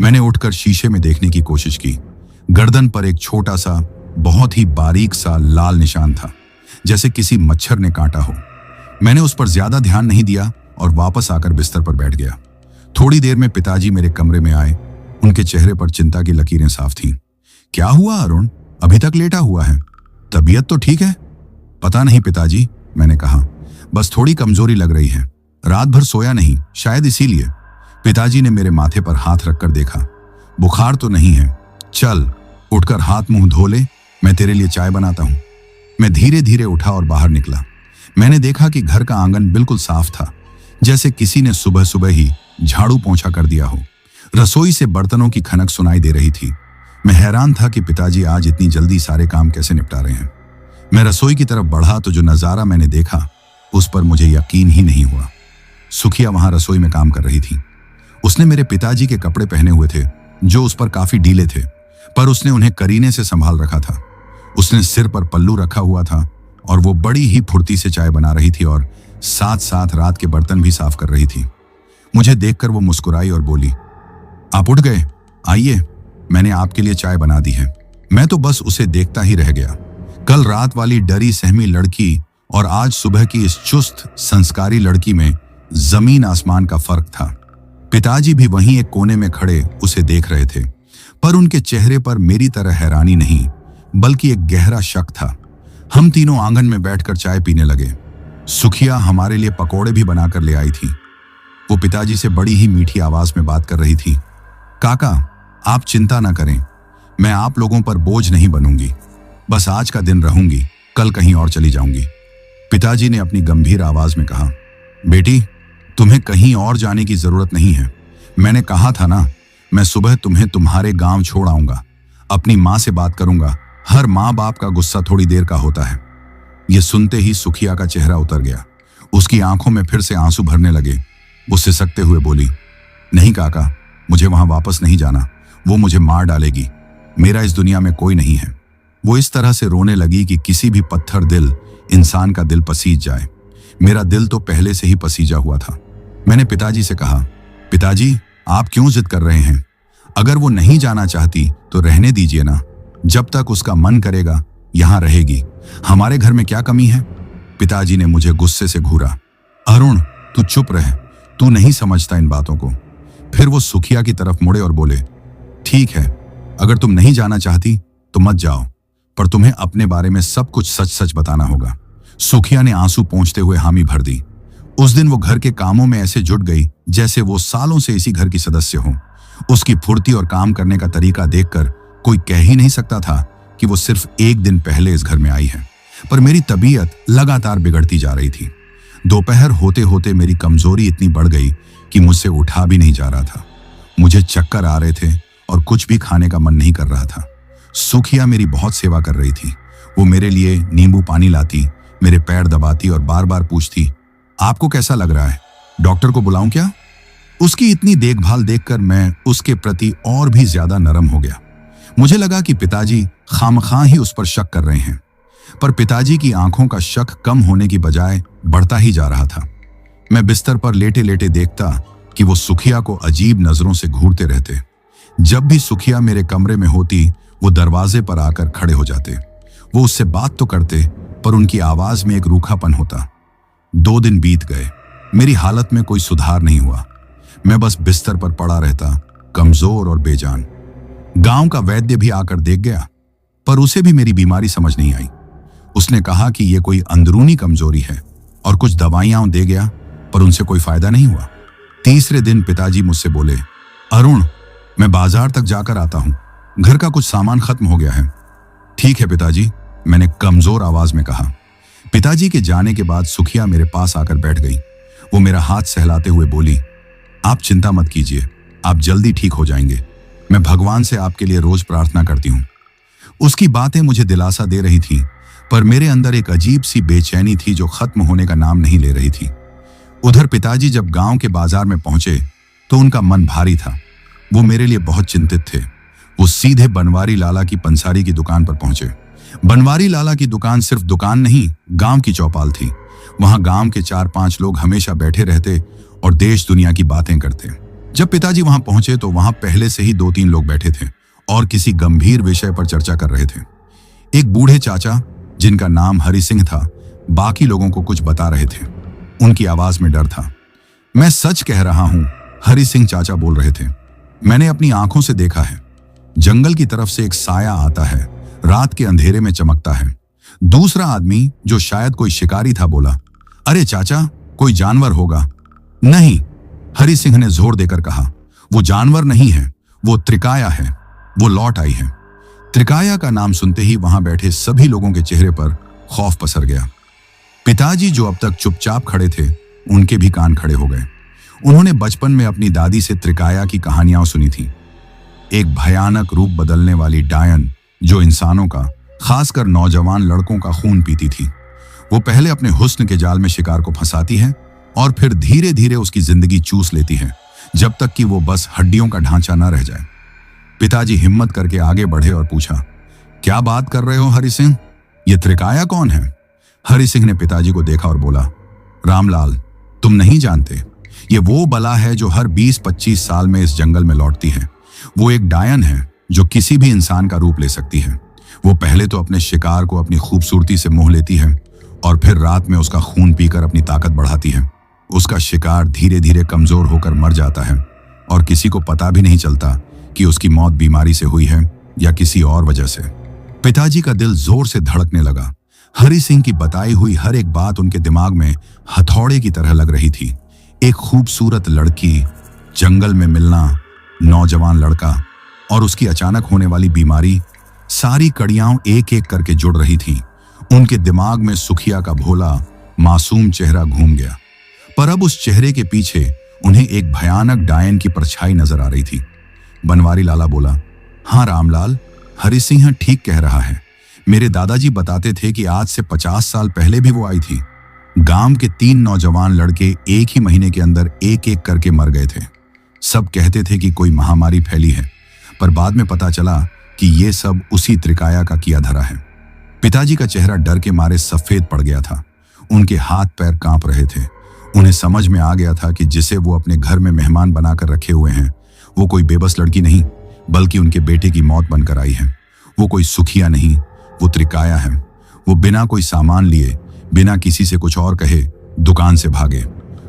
मैंने उठकर शीशे में देखने की कोशिश की। गर्दन पर एक छोटा सा, बहुत ही बारीक सा लाल निशान था, जैसे किसी मच्छर ने काटा हो। मैंने उस पर ज्यादा ध्यान नहीं दिया और वापस आकर बिस्तर पर बैठ गया। थोड़ी देर में पिताजी मेरे कमरे में आए। उनके चेहरे पर चिंता की लकीरें साफ थीं। क्या हुआ अरुण, अभी तक लेटा हुआ है? तबीयत तो ठीक है? पता नहीं पिताजी, मैंने कहा, बस थोड़ी कमजोरी लग रही है। रात भर सोया नहीं, शायद इसीलिए। पिताजी ने मेरे माथे पर हाथ रखकर देखा। बुखार तो नहीं है, चल उठकर हाथ मुंह धो ले, मैं तेरे लिए चाय बनाता हूं। मैं धीरे धीरे उठा और बाहर निकला। मैंने देखा कि घर का आंगन बिल्कुल साफ था, जैसे किसी ने सुबह सुबह ही झाड़ू पोंछा कर दिया हो। रसोई से बर्तनों की खनक सुनाई दे रही थी। मैं हैरान था कि पिताजी आज इतनी जल्दी सारे काम कैसे निपटा रहे हैं। मैं रसोई की तरफ बढ़ा तो जो नजारा मैंने देखा उस पर मुझे यकीन ही नहीं हुआ। सुखिया वहां रसोई में काम कर रही थी। उसने मेरे पिताजी के कपड़े पहने हुए थे, जो उस पर काफी ढीले थे, पर उसने उन्हें करीने से संभाल रखा था। उसने सिर पर पल्लू रखा हुआ था और वो बड़ी ही फुर्ती से चाय बना रही थी और साथ साथ रात के बर्तन भी साफ कर रही थी। मुझे देखकर वो मुस्कुराई और बोली, आप उठ गए, आइए, मैंने आपके लिए चाय बना दी है। मैं तो बस उसे देखता ही रह गया। कल रात वाली डरी सहमी लड़की और आज सुबह की इस चुस्त संस्कारी लड़की में जमीन आसमान का फर्क था। पिताजी भी वहीं एक कोने में खड़े उसे देख रहे थे, पर उनके चेहरे पर मेरी तरह हैरानी नहीं, बल्कि एक गहरा शक था। हम तीनों आंगन में बैठकर चाय पीने लगे। सुखिया हमारे लिए पकौड़े भी बनाकर ले आई थी। वो पिताजी से बड़ी ही मीठी आवाज में बात कर रही थी। काका, आप चिंता ना करें, मैं आप लोगों पर बोझ नहीं बनूंगी। बस आज का दिन रहूंगी, कल कहीं और चली जाऊंगी। पिताजी ने अपनी गंभीर आवाज में कहा, बेटी, तुम्हें कहीं और जाने की जरूरत नहीं है। मैंने कहा था ना, मैं सुबह तुम्हें तुम्हारे गांव छोड़ आऊंगा। अपनी माँ से बात करूंगा। हर माँ बाप का गुस्सा थोड़ी देर का होता है। यह सुनते ही सुखिया का चेहरा उतर गया। उसकी आंखों में फिर से आंसू भरने लगे। वो सिसकते हुए बोली, नहीं काका, मुझे वहां वापस नहीं जाना। वो मुझे मार डालेगी। मेरा इस दुनिया में कोई नहीं है। वो इस तरह से रोने लगी कि किसी भी पत्थर दिल इंसान का दिल पसीज जाए। मेरा दिल तो पहले से ही पसीजा हुआ था। मैंने पिताजी से कहा, पिताजी, आप क्यों जिद कर रहे हैं? अगर वो नहीं जाना चाहती तो रहने दीजिए ना। जब तक उसका मन करेगा यहां रहेगी। हमारे घर में क्या कमी है? पिताजी ने मुझे गुस्से से घूरा। अरुण, तू चुप रह, तू नहीं समझता इन बातों को। फिर वो सुखिया की तरफ मुड़े और बोले, ठीक है, अगर तुम नहीं जाना चाहती तो मत जाओ, पर तुम्हें अपने बारे में सब कुछ सच सच बताना होगा। सुखिया ने आंसू पोंछते हुए हामी भर दी। उस दिन वो घर के कामों में ऐसे जुट गई जैसे वो सालों से इसी घर की सदस्य हो। उसकी फुर्ती और काम करने का तरीका देखकर कोई कह ही नहीं सकता था कि वो सिर्फ एक दिन पहले इस घर में आई है। पर मेरी तबीयत लगातार बिगड़ती जा रही थी। दोपहर होते होते मेरी कमजोरी इतनी बढ़ गई कि मुझसे उठा भी नहीं जा रहा था। मुझे चक्कर आ रहे थे और कुछ भी खाने का मन नहीं कर रहा था। सुखिया मेरी बहुत सेवा कर रही थी। वो मेरे लिए नींबू पानी लाती, मेरे पैर दबाती और बार बार पूछती, आपको कैसा लग रहा है, डॉक्टर को बुलाऊं क्या? उसकी इतनी देखभाल देखकर मैं उसके प्रति और भी ज्यादा नरम हो गया। मुझे लगा कि पिताजी खामखां ही उस पर शक कर रहे हैं, पर पिताजी की आंखों का शक कम होने की बजाय बढ़ता ही जा रहा था। मैं बिस्तर पर लेटे लेटे देखता कि वो सुखिया को अजीब नजरों से घूरते रहते। जब भी सुखिया मेरे कमरे में होती, वो दरवाजे पर आकर खड़े हो जाते। वो उससे बात तो करते, पर उनकी आवाज में एक रूखापन होता। 2 दिन बीत गए, मेरी हालत में कोई सुधार नहीं हुआ। मैं बस बिस्तर पर पड़ा रहता, कमजोर और बेजान। गांव का वैद्य भी आकर देख गया, पर उसे भी मेरी बीमारी समझ नहीं आई। उसने कहा कि यह कोई अंदरूनी कमजोरी है और कुछ दवाइयां दे गया, पर उनसे कोई फायदा नहीं हुआ। तीसरे दिन पिताजी मुझसे बोले, अरुण, मैं बाजार तक जाकर आता हूं, घर का कुछ सामान खत्म हो गया है। ठीक है पिताजी, मैंने कमजोर आवाज में कहा। पिताजी के जाने के बाद सुखिया मेरे पास आकर बैठ गई। वो मेरा हाथ सहलाते हुए बोली, आप चिंता मत कीजिए, आप जल्दी ठीक हो जाएंगे। मैं भगवान से आपके लिए रोज प्रार्थना करती हूँ। उसकी बातें मुझे दिलासा दे रही थी, पर मेरे अंदर एक अजीब सी बेचैनी थी जो खत्म होने का नाम नहीं ले रही थी। उधर पिताजी जब गांव के बाजार में पहुंचे तो उनका मन भारी था। वो मेरे लिए बहुत चिंतित थे। वो सीधे बनवारी लाला की पंसारी की दुकान पर पहुंचे। बनवारी लाला की दुकान सिर्फ दुकान नहीं, गांव की चौपाल थी। वहां गांव के 4-5 लोग हमेशा बैठे रहते और देश दुनिया की बातें करते। जब पिताजी वहां पहुंचे तो वहां पहले से ही 2-3 लोग बैठे थे और किसी गंभीर विषय पर चर्चा कर रहे थे। एक बूढ़े चाचा, जिनका नाम हरि सिंह था, बाकी लोगों को कुछ बता रहे थे। उनकी आवाज में डर था। मैं सच कह रहा हूं, हरि सिंह चाचा बोल रहे थे। मैंने अपनी आंखों से देखा है। जंगल की तरफ से एक साया आता है, रात के अंधेरे में चमकता है। दूसरा आदमी, जो शायद कोई शिकारी था, बोला, अरे चाचा, कोई जानवर होगा। नहीं, हरि सिंह ने जोर देकर कहा, वो जानवर नहीं है, वो त्रिकाया है। वो लौट आई है। त्रिकाया का नाम सुनते ही वहां बैठे सभी लोगों के चेहरे पर खौफ पसर गया। पिताजी, जो अब तक चुपचाप खड़े थे, उनके भी कान खड़े हो गए। उन्होंने बचपन में अपनी दादी से त्रिकाया की कहानियां सुनी थी। एक भयानक रूप बदलने वाली डायन जो इंसानों का, खासकर नौजवान लड़कों का खून पीती थी। वो पहले अपने हुस्न के जाल में शिकार को फंसाती है और फिर धीरे धीरे उसकी जिंदगी चूस लेती है, जब तक कि वो बस हड्डियों का ढांचा न रह जाए। पिताजी हिम्मत करके आगे बढ़े और पूछा, क्या बात कर रहे हो हरि सिंह? ये त्रिकाया कौन है? हरि सिंह ने पिताजी को देखा और बोला, रामलाल, तुम नहीं जानते, ये वो बला है जो हर 20-25 साल में इस जंगल में लौटती है। वो एक डायन है जो किसी भी इंसान का रूप ले सकती है। वो पहले तो अपने शिकार को अपनी खूबसूरती से मोह लेती है और फिर रात में उसका खून पीकर अपनी ताकत बढ़ाती है। उसका शिकार धीरे धीरे कमजोर होकर मर जाता है और किसी को पता भी नहीं चलता कि उसकी मौत बीमारी से हुई है या किसी और वजह से। पिताजी का दिल जोर से धड़कने लगा। हरि सिंह की बताई हुई हर एक बात उनके दिमाग में हथौड़े की तरह लग रही थी। एक खूबसूरत लड़की, जंगल में मिलना, नौजवान लड़का और उसकी अचानक होने वाली बीमारी, सारी कड़ियां एक एक करके जुड़ रही थीं। उनके दिमाग में सुखिया का भोला, मासूम चेहरा घूम गया, पर अब उस चेहरे के पीछे उन्हें एक भयानक डायन की परछाई नजर आ रही थी। बनवारी लाला बोला, हाँ रामलाल, हरि सिंह ठीक कह रहा है। मेरे दादाजी बताते थे कि आज से 50 साल पहले भी वो आई थी। गांव के 3 नौजवान लड़के एक ही महीने के अंदर एक एक करके मर गए थे। सब कहते थे कि कोई महामारी फैली है, पर बाद में पता चला कि ये सब उसी त्रिकाया का किया धरा है। पिताजी का चेहरा डर के मारे सफेद पड़ गया था। उनके हाथ पैर कांप रहे थे। उन्हें समझ में आ गया था कि जिसे वो अपने घर में मेहमान बनाकर रखे हुए हैं, वो कोई बेबस लड़की नहीं, बल्कि उनके बेटे की मौत बनकर आई है। वो कोई सुखिया नहीं, वो त्रिकाया है। वो बिना कोई सामान लिए बिना किसी से कुछ और कहे दुकान से भागे।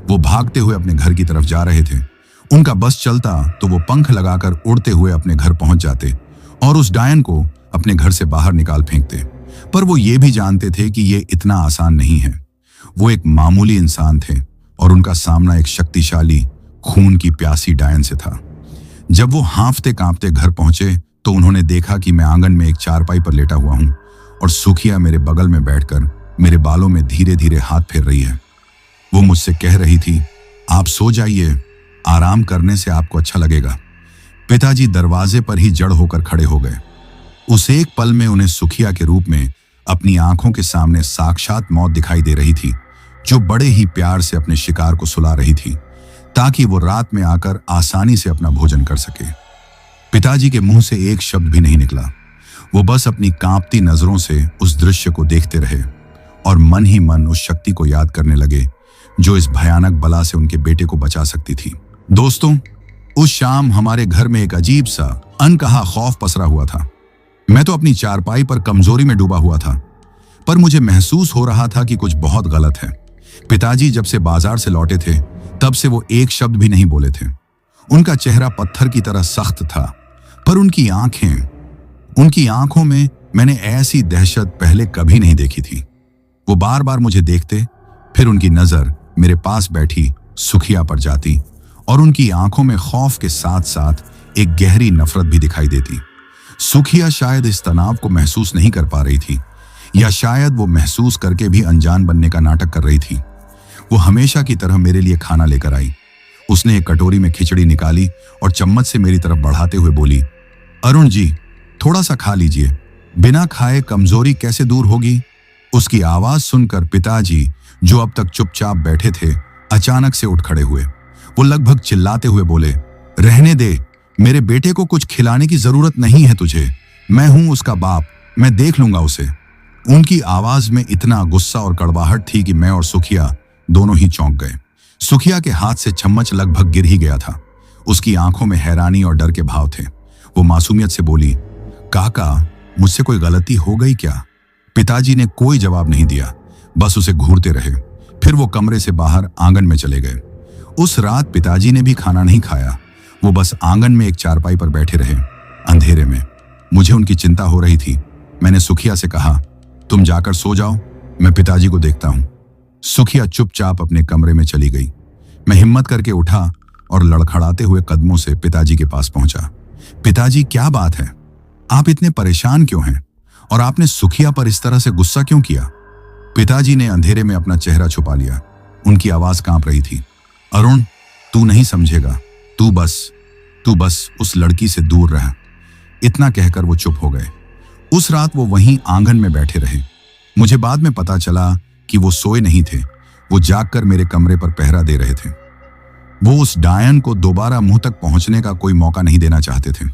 वो भागते हुए अपने घर की तरफ जा रहे थे। उनका बस चलता तो वो पंख लगाकर उड़ते हुए अपने घर पहुंच जाते और उस डायन को अपने घर से बाहर निकाल फेंकते। पर वो ये भी जानते थे कि ये इतना आसान नहीं है। वो एक मामूली इंसान थे और उनका सामना एक शक्तिशाली, खून की प्यासी डायन से था। जब वो हांफते कांपते घर पहुंचे तो उन्होंने देखा कि मैं आंगन में एक चारपाई पर लेटा हुआ हूं और सुखिया मेरे बगल में बैठकर मेरे बालों में धीरे धीरे हाथ फेर रही है। वो मुझसे कह रही थी, आप सो जाइए, आराम करने से आपको अच्छा लगेगा। पिताजी दरवाजे पर ही जड़ होकर खड़े हो गए। उस एक पल में उन्हें सुखिया के रूप में अपनी आंखों के सामने साक्षात मौत दिखाई दे रही थी, जो बड़े ही प्यार से अपने शिकार को सुला रही थी ताकि वो रात में आकर आसानी से अपना भोजन कर सके। पिताजी के मुंह से एक शब्द भी नहीं निकला। वो बस अपनी कांपती नजरों से उस दृश्य को देखते रहे और मन ही मन उस शक्ति को याद करने लगे जो इस भयानक बला से उनके बेटे को बचा सकती थी। दोस्तों, उस शाम हमारे घर में एक अजीब सा अनकहा खौफ पसरा हुआ था। मैं तो अपनी चारपाई पर कमजोरी में डूबा हुआ था, पर मुझे महसूस हो रहा था कि कुछ बहुत गलत है। पिताजी जब से बाजार से लौटे थे तब से वो एक शब्द भी नहीं बोले थे। उनका चेहरा पत्थर की तरह सख्त था, पर उनकी आंखों में मैंने ऐसी दहशत पहले कभी नहीं देखी थी। वो बार बार मुझे देखते, फिर उनकी नजर मेरे पास बैठी सुखिया पर जाती और उनकी आंखों में खौफ के साथ साथ एक गहरी नफरत भी दिखाई देती। सुखिया शायद इस तनाव को महसूस नहीं कर पा रही थी, या शायद वो महसूस करके भी अनजान बनने का नाटक कर रही थी। वो हमेशा की तरह मेरे लिए खाना लेकर आई। उसने एक कटोरी में खिचड़ी निकाली और चम्मच से मेरी तरफ बढ़ाते हुए बोली, अरुण जी, थोड़ा सा खा लीजिए, बिना खाए कमजोरी कैसे दूर होगी। उसकी आवाज सुनकर पिताजी, जो अब तक चुपचाप बैठे थे, अचानक से उठ खड़े हुए। वो लगभग चिल्लाते हुए बोले, रहने दे, मेरे बेटे को कुछ खिलाने की जरूरत नहीं है तुझे। मैं हूं उसका बाप, मैं देख लूंगा उसे। उनकी आवाज में इतना गुस्सा और कड़वाहट थी कि मैं और सुखिया दोनों ही चौंक गए। सुखिया के हाथ से चम्मच लगभग गिर ही गया था। उसकी आंखों में हैरानी और डर के भाव थे। वो मासूमियत से बोली, काका, मुझसे कोई गलती हो गई क्या? पिताजी ने कोई जवाब नहीं दिया, बस उसे घूरते रहे। फिर वो कमरे से बाहर आंगन में चले गए। उस रात पिताजी ने भी खाना नहीं खाया। वो बस आंगन में एक चारपाई पर बैठे रहे, अंधेरे में। मुझे उनकी चिंता हो रही थी। मैंने सुखिया से कहा, तुम जाकर सो जाओ, मैं पिताजी को देखता हूं। सुखिया चुपचाप अपने कमरे में चली गई। मैं हिम्मत करके उठा और लड़खड़ाते हुए कदमों से पिताजी के पास पहुंचा। पिताजी, क्या बात है? आप इतने परेशान क्यों हैं? और आपने सुखिया पर इस तरह से गुस्सा क्यों किया? पिताजी ने अंधेरे में अपना चेहरा छुपा लिया। उनकी आवाज कांप रही थी। अरुण, तू नहीं समझेगा, तू बस उस लड़की से दूर रह। इतना कहकर वो चुप हो गए। उस रात वो वहीं आंगन में बैठे रहे। मुझे बाद में पता चला कि वो सोए नहीं थे, वो जागकर मेरे कमरे पर पहरा दे रहे थे। वो उस डायन को दोबारा मुंह तक पहुंचने का कोई मौका नहीं देना चाहते थे।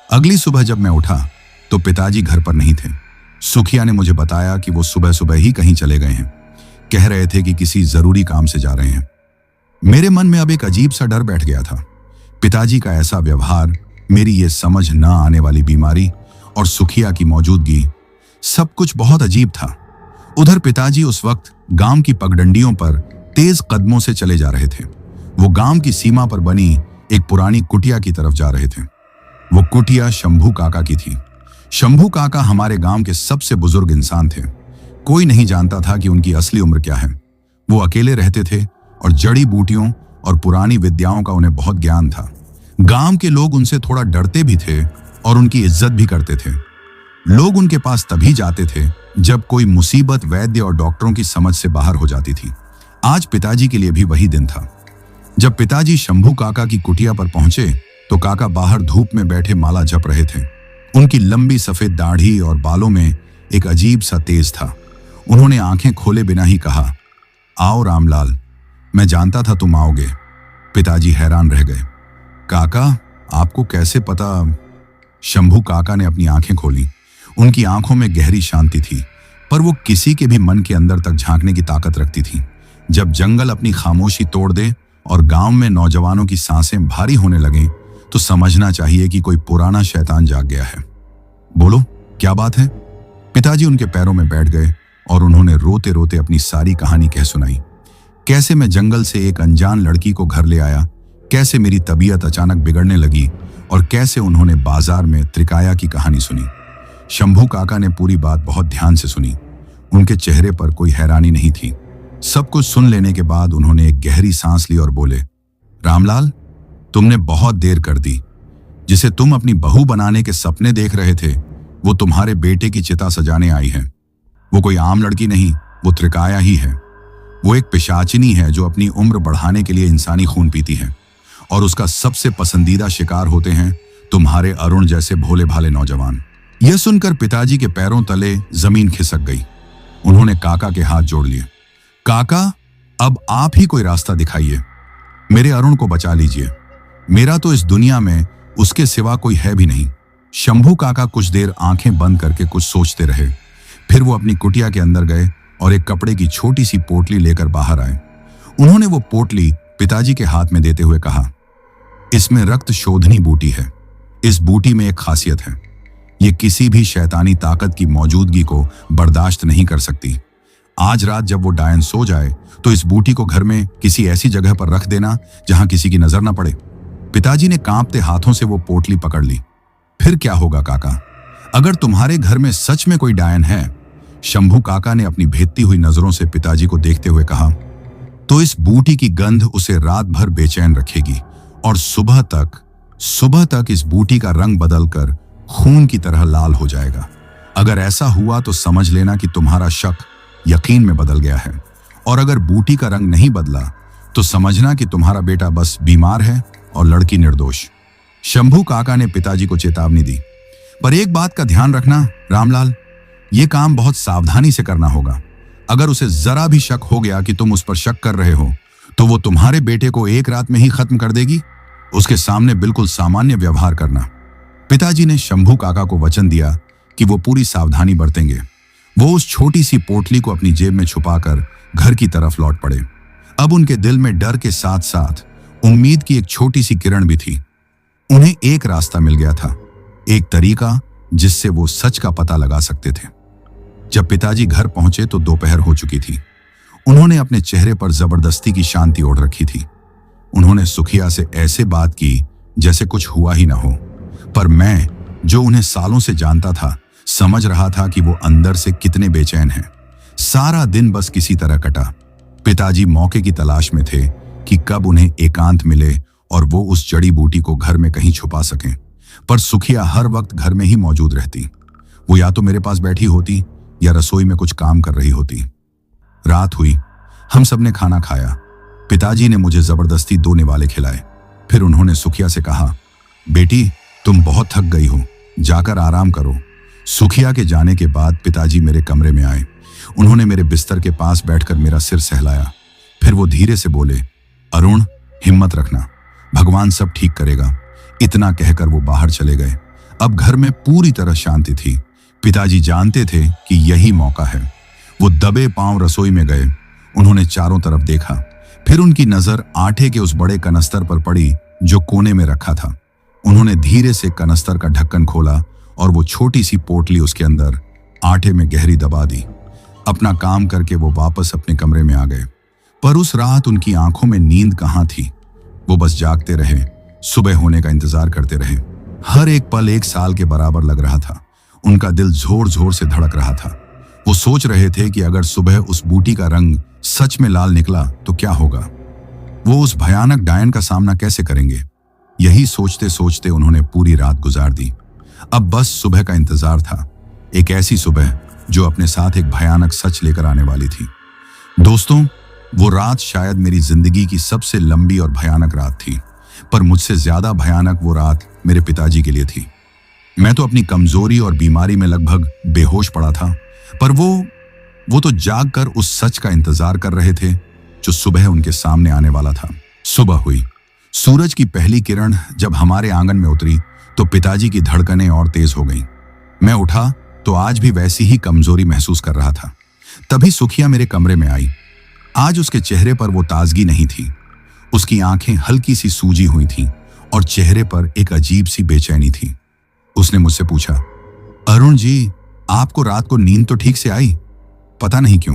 अगली सुबह जब मैं उठा तो पिताजी घर पर नहीं थे। सुखिया ने मुझे बताया कि वो सुबह सुबह ही कहीं चले गए हैं। कह रहे थे कि किसी जरूरी काम से जा रहे हैं। मेरे मन में अब एक अजीब सा डर बैठ गया था। पिताजी का ऐसा व्यवहार, मेरी ये समझ न आने वाली बीमारी और सुखिया की मौजूदगी, सब कुछ बहुत अजीब था। उधर पिताजी उस वक्त गांव की पगडंडियों पर तेज कदमों से चले जा रहे थे। वो गांव की सीमा पर बनी एक पुरानी कुटिया की तरफ जा रहे थे। वो कुटिया शंभू काका की थी। शंभू काका हमारे गांव के सबसे बुजुर्ग इंसान थे। कोई नहीं जानता था कि उनकी असली उम्र क्या है। वो अकेले रहते थे और जड़ी बूटियों और पुरानी विद्याओं का उन्हें बहुत ज्ञान था। गांव के लोग उनसे थोड़ा डरते भी थे और उनकी इज्जत भी करते थे। लोग उनके पास तभी जाते थे जब कोई मुसीबत वैद्य और डॉक्टरों की समझ से बाहर हो जाती थी। आज पिताजी के लिए भी वही दिन था। जब पिताजी शंभू काका की कुटिया पर पहुंचे तो काका बाहर धूप में बैठे माला जप रहे थे। उनकी लंबी सफेद दाढ़ी और बालों में एक अजीब सा तेज था। उन्होंने आंखें खोले बिना ही कहा, आओ रामलाल, मैं जानता था तुम आओगे। पिताजी हैरान रह गए। काका, आपको कैसे पता? शंभू काका ने अपनी आंखें खोली। उनकी आंखों में गहरी शांति थी, पर वो किसी के भी मन के अंदर तक झांकने की ताकत रखती थी। जब जंगल अपनी खामोशी तोड़ दे और गांव में नौजवानों की सांसें भारी होने लगें तो समझना चाहिए कि कोई पुराना शैतान जाग गया है। बोलो, क्या बात है? पिताजी उनके पैरों में बैठ गए और उन्होंने रोते रोते अपनी सारी कहानी कह सुनाई। कैसे मैं जंगल से एक अनजान लड़की को घर ले आया, कैसे मेरी तबीयत अचानक बिगड़ने लगी और कैसे उन्होंने बाजार में त्रिकाया की कहानी सुनी। शंभू काका ने पूरी बात बहुत ध्यान से सुनी। उनके चेहरे पर कोई हैरानी नहीं थी। सब कुछ सुन लेने के बाद उन्होंने एक गहरी सांस ली और बोले, रामलाल, तुमने बहुत देर कर दी। जिसे तुम अपनी बहू बनाने के सपने देख रहे थे, वो तुम्हारे बेटे की चिता सजाने आई है। वो कोई आम लड़की नहीं, वो त्रिकाया ही है। वो एक पिशाचिनी है जो अपनी उम्र बढ़ाने के लिए इंसानी खून पीती है, और उसका सबसे पसंदीदा शिकार होते हैं तुम्हारे अरुण जैसे भोले भाले नौजवान। यह सुनकर पिताजी के पैरों तले जमीन खिसक गई। उन्होंने काका के हाथ जोड़ लिए। काका, अब आप ही कोई रास्ता दिखाइए। मेरे अरुण को बचा लीजिए। मेरा तो इस दुनिया में उसके सिवा कोई है भी नहीं। शंभू काका कुछ देर आंखें बंद करके कुछ सोचते रहे। फिर वो अपनी कुटिया के अंदर गए और एक कपड़े की छोटी सी पोटली लेकर बाहर आए। उन्होंने वो पोटली पिताजी के हाथ में देते हुए कहा, इसमें रक्त शोधनी बूटी है। इस बूटी में एक खासियत है, ये किसी भी शैतानी ताकत की मौजूदगी को बर्दाश्त नहीं कर सकती। आज रात जब वो डायन सो जाए तो इस बूटी को घर में किसी ऐसी जगह पर रख देना जहां किसी की नजर न पड़े। पिताजी ने कांपते हाथों से वो पोटली पकड़ ली। फिर क्या होगा काका, अगर तुम्हारे घर में सच में कोई डायन है? शंभू काका ने अपनी भेदती हुई नजरों से पिताजी को देखते हुए कहा, तो इस बूटी की गंध उसे रात भर बेचैन रखेगी और सुबह तक इस बूटी का रंग बदलकर खून की तरह लाल हो जाएगा। अगर ऐसा हुआ तो समझ लेना कि तुम्हारा शक यकीन में बदल गया है, और अगर बूटी का रंग नहीं बदला तो समझना कि तुम्हारा बेटा बस बीमार है और लड़की निर्दोष। शंभू काका ने पिताजी को चेतावनी दी, पर एक बात का ध्यान रखना रामलाल, ये काम बहुत सावधानी से करना होगा। अगर उसे जरा भी शक हो गया कि तुम उस पर शक कर रहे हो तो वो तुम्हारे बेटे को एक रात में ही खत्म कर देगी। उसके सामने बिल्कुल सामान्य व्यवहार करना। पिताजी ने शंभू काका को वचन दिया कि वो पूरी सावधानी बरतेंगे। वो उस छोटी सी पोटली को अपनी जेब में छुपाकर घर की तरफ लौट पड़े। अब उनके दिल में डर के साथ साथ उम्मीद की एक छोटी सी किरण भी थी। उन्हें एक रास्ता मिल गया था, एक तरीका जिससे वो सच का पता लगा सकते थे। जब पिताजी घर पहुंचे तो दोपहर हो चुकी थी। उन्होंने अपने चेहरे पर जबरदस्ती की शांति ओढ़ रखी थी। उन्होंने सुखिया से ऐसे बात की जैसे कुछ हुआ ही ना हो, पर मैं, जो उन्हें सालों से जानता था, समझ रहा था कि वो अंदर से कितने बेचैन हैं। सारा दिन बस किसी तरह कटा। पिताजी मौके की तलाश में थे कि कब उन्हें एकांत मिले और वो उस जड़ी बूटी को घर में कहीं छुपा सकें, पर सुखिया हर वक्त घर में ही मौजूद रहती। वो या तो मेरे पास बैठी होती या रसोई में कुछ काम कर रही होती। रात हुई, हम सबने खाना खाया। पिताजी ने मुझे जबरदस्ती 2 निवाले खिलाए। फिर उन्होंने सुखिया से कहा, बेटी, तुम बहुत थक गई हो, जाकर आराम करो। सुखिया के जाने के बाद पिताजी मेरे कमरे में आए। उन्होंने मेरे बिस्तर के पास बैठकर मेरा सिर सहलाया। फिर वो धीरे से बोले, अरुण, हिम्मत रखना, भगवान सब ठीक करेगा। इतना कहकर वो बाहर चले गए। अब घर में पूरी तरह शांति थी। पिताजी जानते थे कि यही मौका है। वो दबे पांव रसोई में गए। उन्होंने चारों तरफ देखा। फिर उनकी नजर आटे के उस बड़े कनस्तर पर पड़ी जो कोने में रखा था। उन्होंने धीरे से कनस्तर का ढक्कन खोला और वो छोटी सी पोटली उसके अंदर आटे में गहरी दबा दी। अपना काम करके वो वापस अपने कमरे में आ गए। पर उस रात उनकी आंखों में नींद कहाँ थी। वो बस जागते रहे, सुबह होने का इंतजार करते रहे। हर एक पल 1 साल के बराबर लग रहा था। उनका दिल जोर जोर से धड़क रहा था। वो सोच रहे थे कि अगर सुबह उस बूटी का रंग सच में लाल निकला तो क्या होगा। वो उस भयानक डायन का सामना कैसे करेंगे। यही सोचते सोचते उन्होंने पूरी रात गुजार दी। अब बस सुबह का इंतजार था, एक ऐसी सुबह जो अपने साथ एक भयानक सच लेकर आने वाली थी। दोस्तों, वो रात शायद मेरी जिंदगी की सबसे लंबी और भयानक रात थी, पर मुझसे ज्यादा भयानक वो रात मेरे पिताजी के लिए थी। मैं तो अपनी कमजोरी और बीमारी में लगभग बेहोश पड़ा था, पर वो तो जाग कर उस सच का इंतजार कर रहे थे जो सुबह उनके सामने आने वाला था। सुबह हुई। सूरज की पहली किरण जब हमारे आंगन में उतरी तो पिताजी की धड़कनें और तेज हो गईं। मैं उठा तो आज भी वैसी ही कमजोरी महसूस कर रहा था। तभी सुखिया मेरे कमरे में आई। आज उसके चेहरे पर वो ताजगी नहीं थी। उसकी आंखें हल्की सी सूजी हुई थीं और चेहरे पर एक अजीब सी बेचैनी थी। उसने मुझसे पूछा, अरुण जी, आपको रात को नींद तो ठीक से आई, पता नहीं क्यों,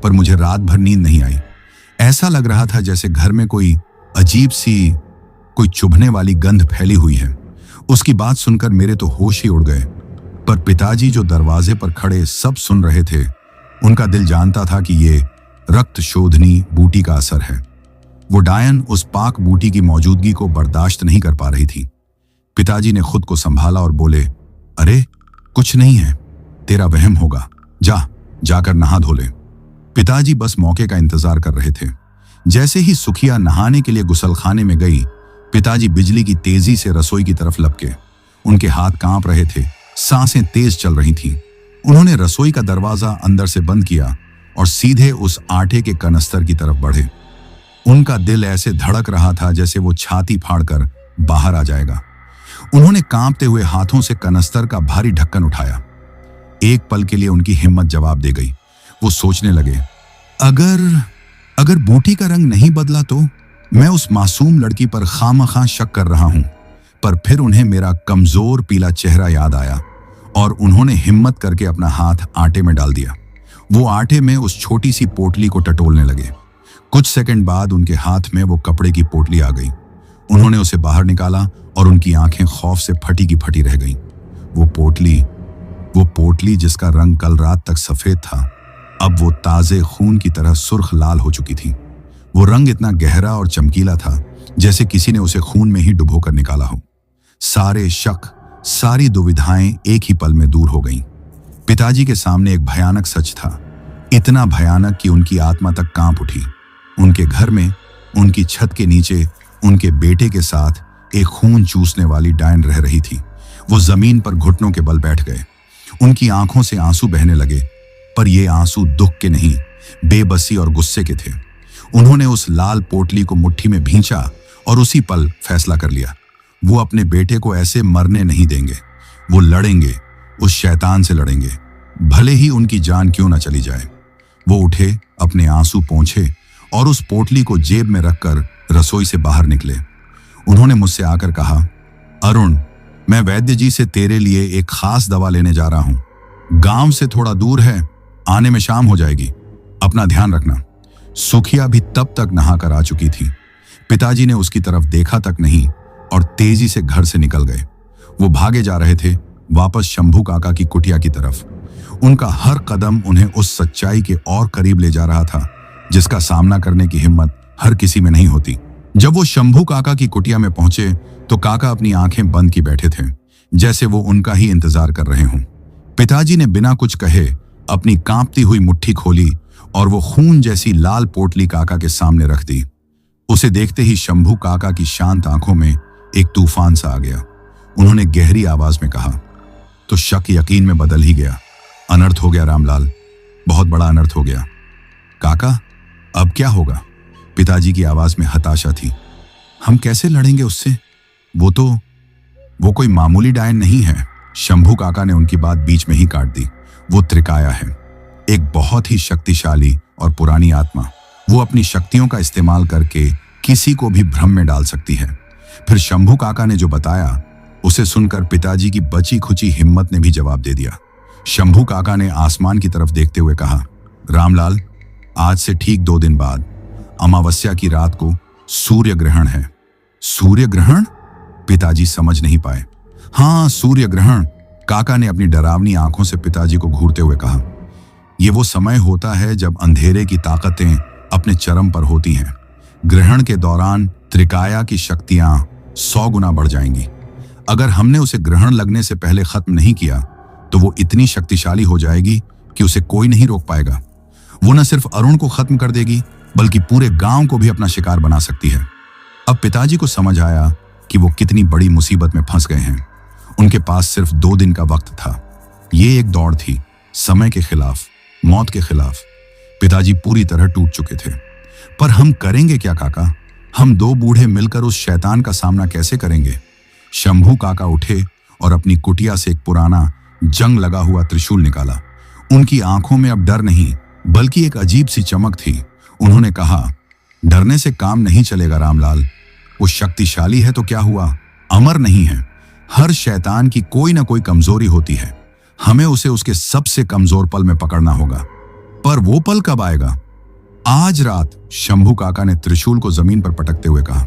पर मुझे रात भर नींद नहीं आई। ऐसा लग रहा था जैसे घर में कोई अजीब सी, कोई चुभने वाली गंध फैली हुई है। उसकी बात सुनकर मेरे तो होश ही उड़ गए, पर पिताजी जो दरवाजे पर खड़े सब सुन रहे थे, उनका दिल जानता था कि ये रक्त शोधनी बूटी का असर है। वो डायन उस पाक बूटी की मौजूदगी को बर्दाश्त नहीं कर पा रही थी। पिताजी ने खुद को संभाला और बोले, अरे कुछ नहीं है, तेरा वहम होगा, जाकर नहा धो ले। पिताजी बस मौके का इंतजार कर रहे थे। जैसे ही सुखिया नहाने के लिए गुसलखाने में गई, पिताजी बिजली की तेजी से रसोई की तरफ लपके। उनके हाथ कांप रहे थे, सांसें तेज चल रही थीं। उन्होंने रसोई का दरवाजा अंदर से बंद किया और सीधे उस आटे के कनस्तर की तरफ बढ़े। उनका दिल ऐसे धड़क रहा था जैसे वो छाती फाड़कर बाहर आ जाएगा। उन्होंने कांपते हुए हाथों से कनस्तर का भारी ढक्कन उठाया। एक पल के लिए उनकी हिम्मत जवाब दे गई। वो सोचने लगे, अगर बूटी का रंग नहीं बदला तो? मैं उस मासूम लड़की पर खामखा शक कर रहा हूं। पर फिर उन्हें मेरा कमजोर पीला चेहरा याद आया और उन्होंने हिम्मत करके अपना हाथ आटे में डाल दिया। वो आटे में उस छोटी सी पोटली को टटोलने लगे। कुछ सेकंड बाद उनके हाथ में वो कपड़े की पोटली आ गई। उन्होंने उसे बाहर निकाला और उनकी आंखें खौफ से फटी की फटी रह गईं। वो पोटली जिसका रंग कल रात तक सफेद था, अब वो ताजे खून की तरह सुर्ख लाल हो चुकी थी। वो रंग इतना गहरा और चमकीला था जैसे किसी ने उसे खून में ही डुबोकर निकाला हो। सारे शक, सारी दुविधाएं एक ही पल में दूर हो गईं। पिताजी के सामने एक भयानक सच था, इतना भयानक कि उनकी आत्मा तक कांप उठी। उनके घर में, उनकी छत के नीचे, उनके बेटे के साथ एक खून चूसने वाली डायन रह रही थी। वो जमीन पर घुटनों के बल बैठ गए। उनकी आंखों से आंसू बहने लगे, पर ये आंसू दुख के नहीं, बेबसी और गुस्से के थे। उन्होंने उस लाल पोटली को मुट्ठी में भींचा और उसी पल फैसला कर लिया, वो अपने बेटे को ऐसे मरने नहीं देंगे। वो लड़ेंगे, उस शैतान से लड़ेंगे, भले ही उनकी जान क्यों ना चली जाए। वो उठे, अपने आंसू पोंछे और उस पोटली को जेब में रखकर रसोई से बाहर निकले। उन्होंने मुझसे आकर कहा, अरुण, मैं वैद्य जी से तेरे लिए एक खास दवा लेने जा रहा हूं। गांव से थोड़ा दूर है, आने में शाम हो जाएगी, अपना ध्यान रखना। सुखिया भी तब तक नहाकर आ चुकी थी। पिताजी ने उसकी तरफ देखा तक नहीं और तेजी से घर से निकल गए। वो भागे जा रहे थे, वापस शंभू काका की कुटिया की तरफ। उनका हर कदम उन्हें उस सच्चाई के और करीब ले जा रहा था जिसका सामना करने की हिम्मत हर किसी में नहीं होती। जब वो शंभू काका की कुटिया में पहुंचे तो काका अपनी आंखें बंद की बैठे थे, जैसे वो उनका ही इंतजार कर रहे हों। पिताजी ने बिना कुछ कहे अपनी कांपती हुई मुट्ठी खोली और वो खून जैसी लाल पोटली काका के सामने रख दी। उसे देखते ही शंभू काका की शांत आंखों में एक तूफान सा आ गया। उन्होंने गहरी आवाज में कहा, तो शक यकीन में बदल ही गया। अनर्थ हो गया रामलाल, बहुत बड़ा अनर्थ हो गया। काका, अब क्या होगा? पिताजी की आवाज में हताशा थी। हम कैसे लड़ेंगे उससे? वो कोई मामूली डायन नहीं है। शंभू काका ने उनकी बात बीच में ही काट दी। वो त्रिकाया है, एक बहुत ही शक्तिशाली और पुरानी आत्मा। वो अपनी शक्तियों का इस्तेमाल करके किसी को भी भ्रम में डाल सकती है। फिर शंभू काका ने जो बताया उसे सुनकर पिताजी की बची खुची हिम्मत ने भी जवाब दे दिया। शंभू काका ने आसमान की तरफ देखते हुए कहा, रामलाल, आज से ठीक 2 दिन बाद अमावस्या की रात को सूर्य ग्रहण है। सूर्य ग्रहण? पिताजी समझ नहीं पाए। हाँ, सूर्य ग्रहण, काका ने अपनी डरावनी आंखों से पिताजी को घूरते हुए कहा। ये वो समय होता है जब अंधेरे की ताकतें अपने चरम पर होती हैं। ग्रहण के दौरान त्रिकाया की शक्तियां 100 गुना बढ़ जाएंगी। अगर हमने उसे ग्रहण लगने से पहले खत्म नहीं किया तो वो इतनी शक्तिशाली हो जाएगी कि उसे कोई नहीं रोक पाएगा। वो न सिर्फ अरुण को खत्म कर देगी बल्कि पूरे गांव को भी अपना शिकार बना सकती है। अब पिताजी को समझ आया कि वो कितनी बड़ी मुसीबत में फंस गए हैं। उनके पास सिर्फ 2 दिन का वक्त था। ये एक दौड़ थी, समय के खिलाफ, मौत के खिलाफ। पिताजी पूरी तरह टूट चुके थे। पर हम करेंगे क्या काका? हम 2 बूढ़े मिलकर उस शैतान का सामना कैसे करेंगे? शंभू काका उठे और अपनी कुटिया से एक पुराना जंग लगा हुआ त्रिशूल निकाला। उनकी आंखों में अब डर नहीं बल्कि एक अजीब सी चमक थी। उन्होंने कहा, डरने से काम नहीं चलेगा रामलाल। वो शक्तिशाली है तो क्या हुआ, अमर नहीं है। हर शैतान की कोई ना कोई कमजोरी होती है। हमें उसे उसके सबसे कमजोर पल में पकड़ना होगा। पर वो पल कब आएगा? आज रात, शंभू काका ने त्रिशूल को जमीन पर पटकते हुए कहा।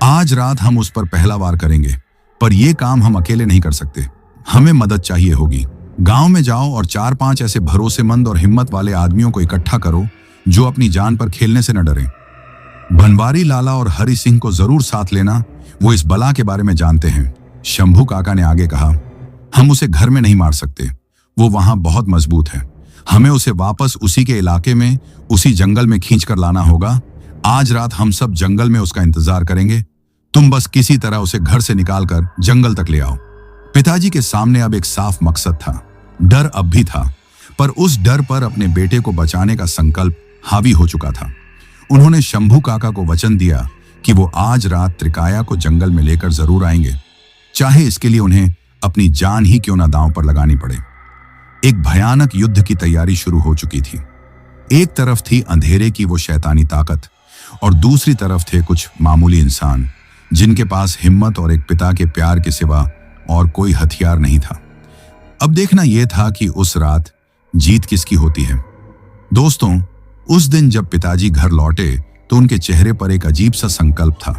आज रात हम उस पर पहला वार करेंगे, पर यह काम हम अकेले नहीं कर सकते। हमें मदद चाहिए होगी। गांव में जाओ और 4-5 ऐसे भरोसेमंद और हिम्मत वाले आदमियों को इकट्ठा करो जो अपनी जान पर खेलने से न डरें। बनवारी लाला और हरि सिंह को जरूर साथ लेना, वो इस बला के बारे में जानते हैं। शंभू काका ने आगे कहा, हम उसे घर में नहीं मार सकते, वो वहां बहुत मजबूत है। हमें उसे वापस उसी के इलाके में, उसी जंगल में खींच कर लाना होगा। आज रात हम सब जंगल में उसका इंतजार करेंगे। तुम बस किसी तरह उसे घर से निकालकर जंगल तक ले आओ। पिताजी के सामने अब एक साफ मकसद था। डर अब भी था, पर उस डर पर अपने बेटे को बचाने का संकल्प हावी हो चुका था। उन्होंने शंभू काका को वचन दिया कि वो आज रात त्रिकाया को जंगल में लेकर जरूर आएंगे, चाहे इसके लिए उन्हें अपनी जान ही क्यों ना दांव पर लगानी पड़े। एक भयानक युद्ध की तैयारी शुरू हो चुकी थी। एक तरफ थी अंधेरे की वो शैतानी ताकत और दूसरी तरफ थे कुछ मामूली इंसान जिनके पास हिम्मत और एक पिता के प्यार के सिवा और कोई हथियार नहीं था। अब देखना यह था कि उस रात जीत किसकी होती है। दोस्तों, उस दिन जब पिताजी घर लौटे तो उनके चेहरे पर एक अजीब सा संकल्प था।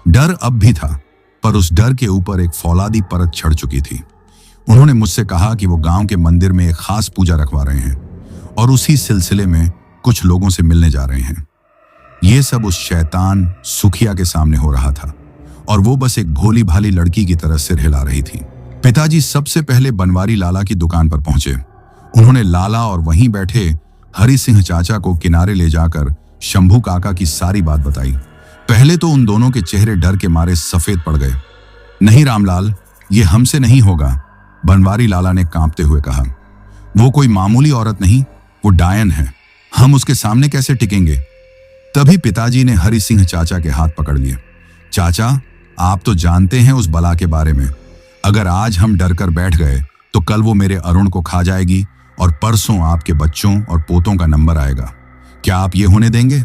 डर अब भी था, पर उस डर के ऊपर एक फौलादी परत चढ़ चुकी थी। उन्होंने मुझसे कहा कि वो गांव के मंदिर में एक खास पूजा रखवा रहे हैं और उसी सिलसिले में कुछ लोगों से मिलने जा रहे हैं। ये सब उस शैतान सुखिया के सामने हो रहा था और वो बस एक भोली भाली लड़की की तरह सिर हिला रही थी। पिताजी सबसे पहले बनवारी लाला की दुकान पर पहुंचे। उन्होंने लाला और वहीं बैठे हरि सिंह चाचा को किनारे ले जाकर शंभू काका की सारी बात बताई। पहले तो उन दोनों के चेहरे डर के मारे सफेद पड़ गए। नहीं रामलाल, ये हमसे नहीं होगा, बनवारी लाला ने कांपते हुए कहा। वो कोई मामूली औरत नहीं, वो डायन है। हम उसके सामने कैसे टिकेंगे? तभी पिताजी ने हरि सिंह चाचा के हाथ पकड़ लिए। चाचा, आप तो जानते हैं उस बला के बारे में। अगर आज हम डर कर बैठ गए तो कल वो मेरे अरुण को खा जाएगी और परसों आपके बच्चों और पोतों का नंबर आएगा। क्या आप ये होने देंगे?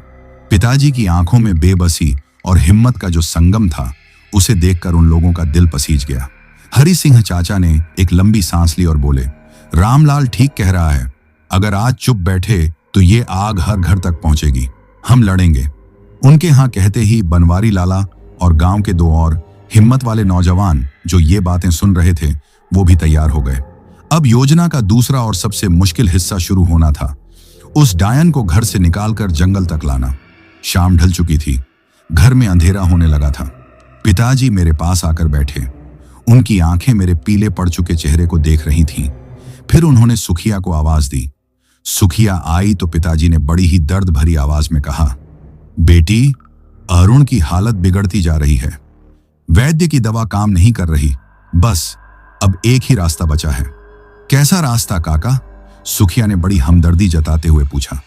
पिताजी की आंखों में बेबसी और हिम्मत का जो संगम था, उसे देखकर उन लोगों का दिल पसीज गया। हरि सिंह चाचा ने एक लंबी सांस ली और बोले, रामलाल ठीक कह रहा है। अगर आज चुप बैठे तो ये आग हर घर तक पहुंचेगी। हम लड़ेंगे। उनके हां कहते ही बनवारी लाला और गांव के 2 और हिम्मत वाले नौजवान जो ये बातें सुन रहे थे, वो भी तैयार हो गए। अब योजना का दूसरा और सबसे मुश्किल हिस्सा शुरू होना था। उस डायन को घर से निकालकर जंगल तक लाना। शाम ढल चुकी थी, घर में अंधेरा होने लगा था। पिताजी मेरे पास आकर बैठे। उनकी आंखें मेरे पीले पड़ चुके चेहरे को देख रही थीं। फिर उन्होंने सुखिया को आवाज दी। सुखिया आई तो पिताजी ने बड़ी ही दर्द भरी आवाज में कहा, बेटी, अरुण की हालत बिगड़ती जा रही है। वैद्य की दवा काम नहीं कर रही। बस अब एक ही रास्ता बचा है। कैसा रास्ता काका? सुखिया ने बड़ी हमदर्दी जताते हुए पूछा।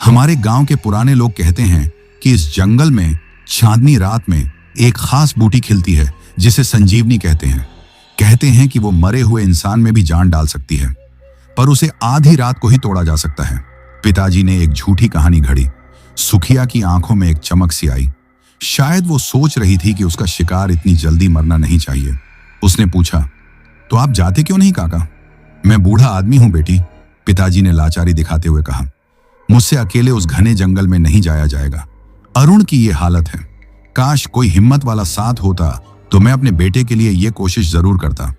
हमारे गांव के पुराने लोग कहते हैं कि इस जंगल में चांदनी रात में एक खास बूटी खिलती है जिसे संजीवनी कहते हैं। कहते हैं कि वो मरे हुए इंसान में भी जान डाल सकती है, पर उसे आधी रात को ही तोड़ा जा सकता है। पिताजी ने एक झूठी कहानी घड़ी। सुखिया की आंखों में एक चमक सी आई। शायद वो सोच रही थी कि उसका शिकार इतनी जल्दी मरना नहीं चाहिए। उसने पूछा, तो आप जाते क्यों नहीं काका? मैं बूढ़ा आदमी हूं बेटी, पिताजी ने लाचारी दिखाते हुए कहा। मुझसे अकेले उस घने जंगल में नहीं जाया जाएगा। अरुण की ये हालत है। काश कोई हिम्मत वाला साथ होता तो मैं अपने बेटे के लिए ये कोशिश जरूर करता।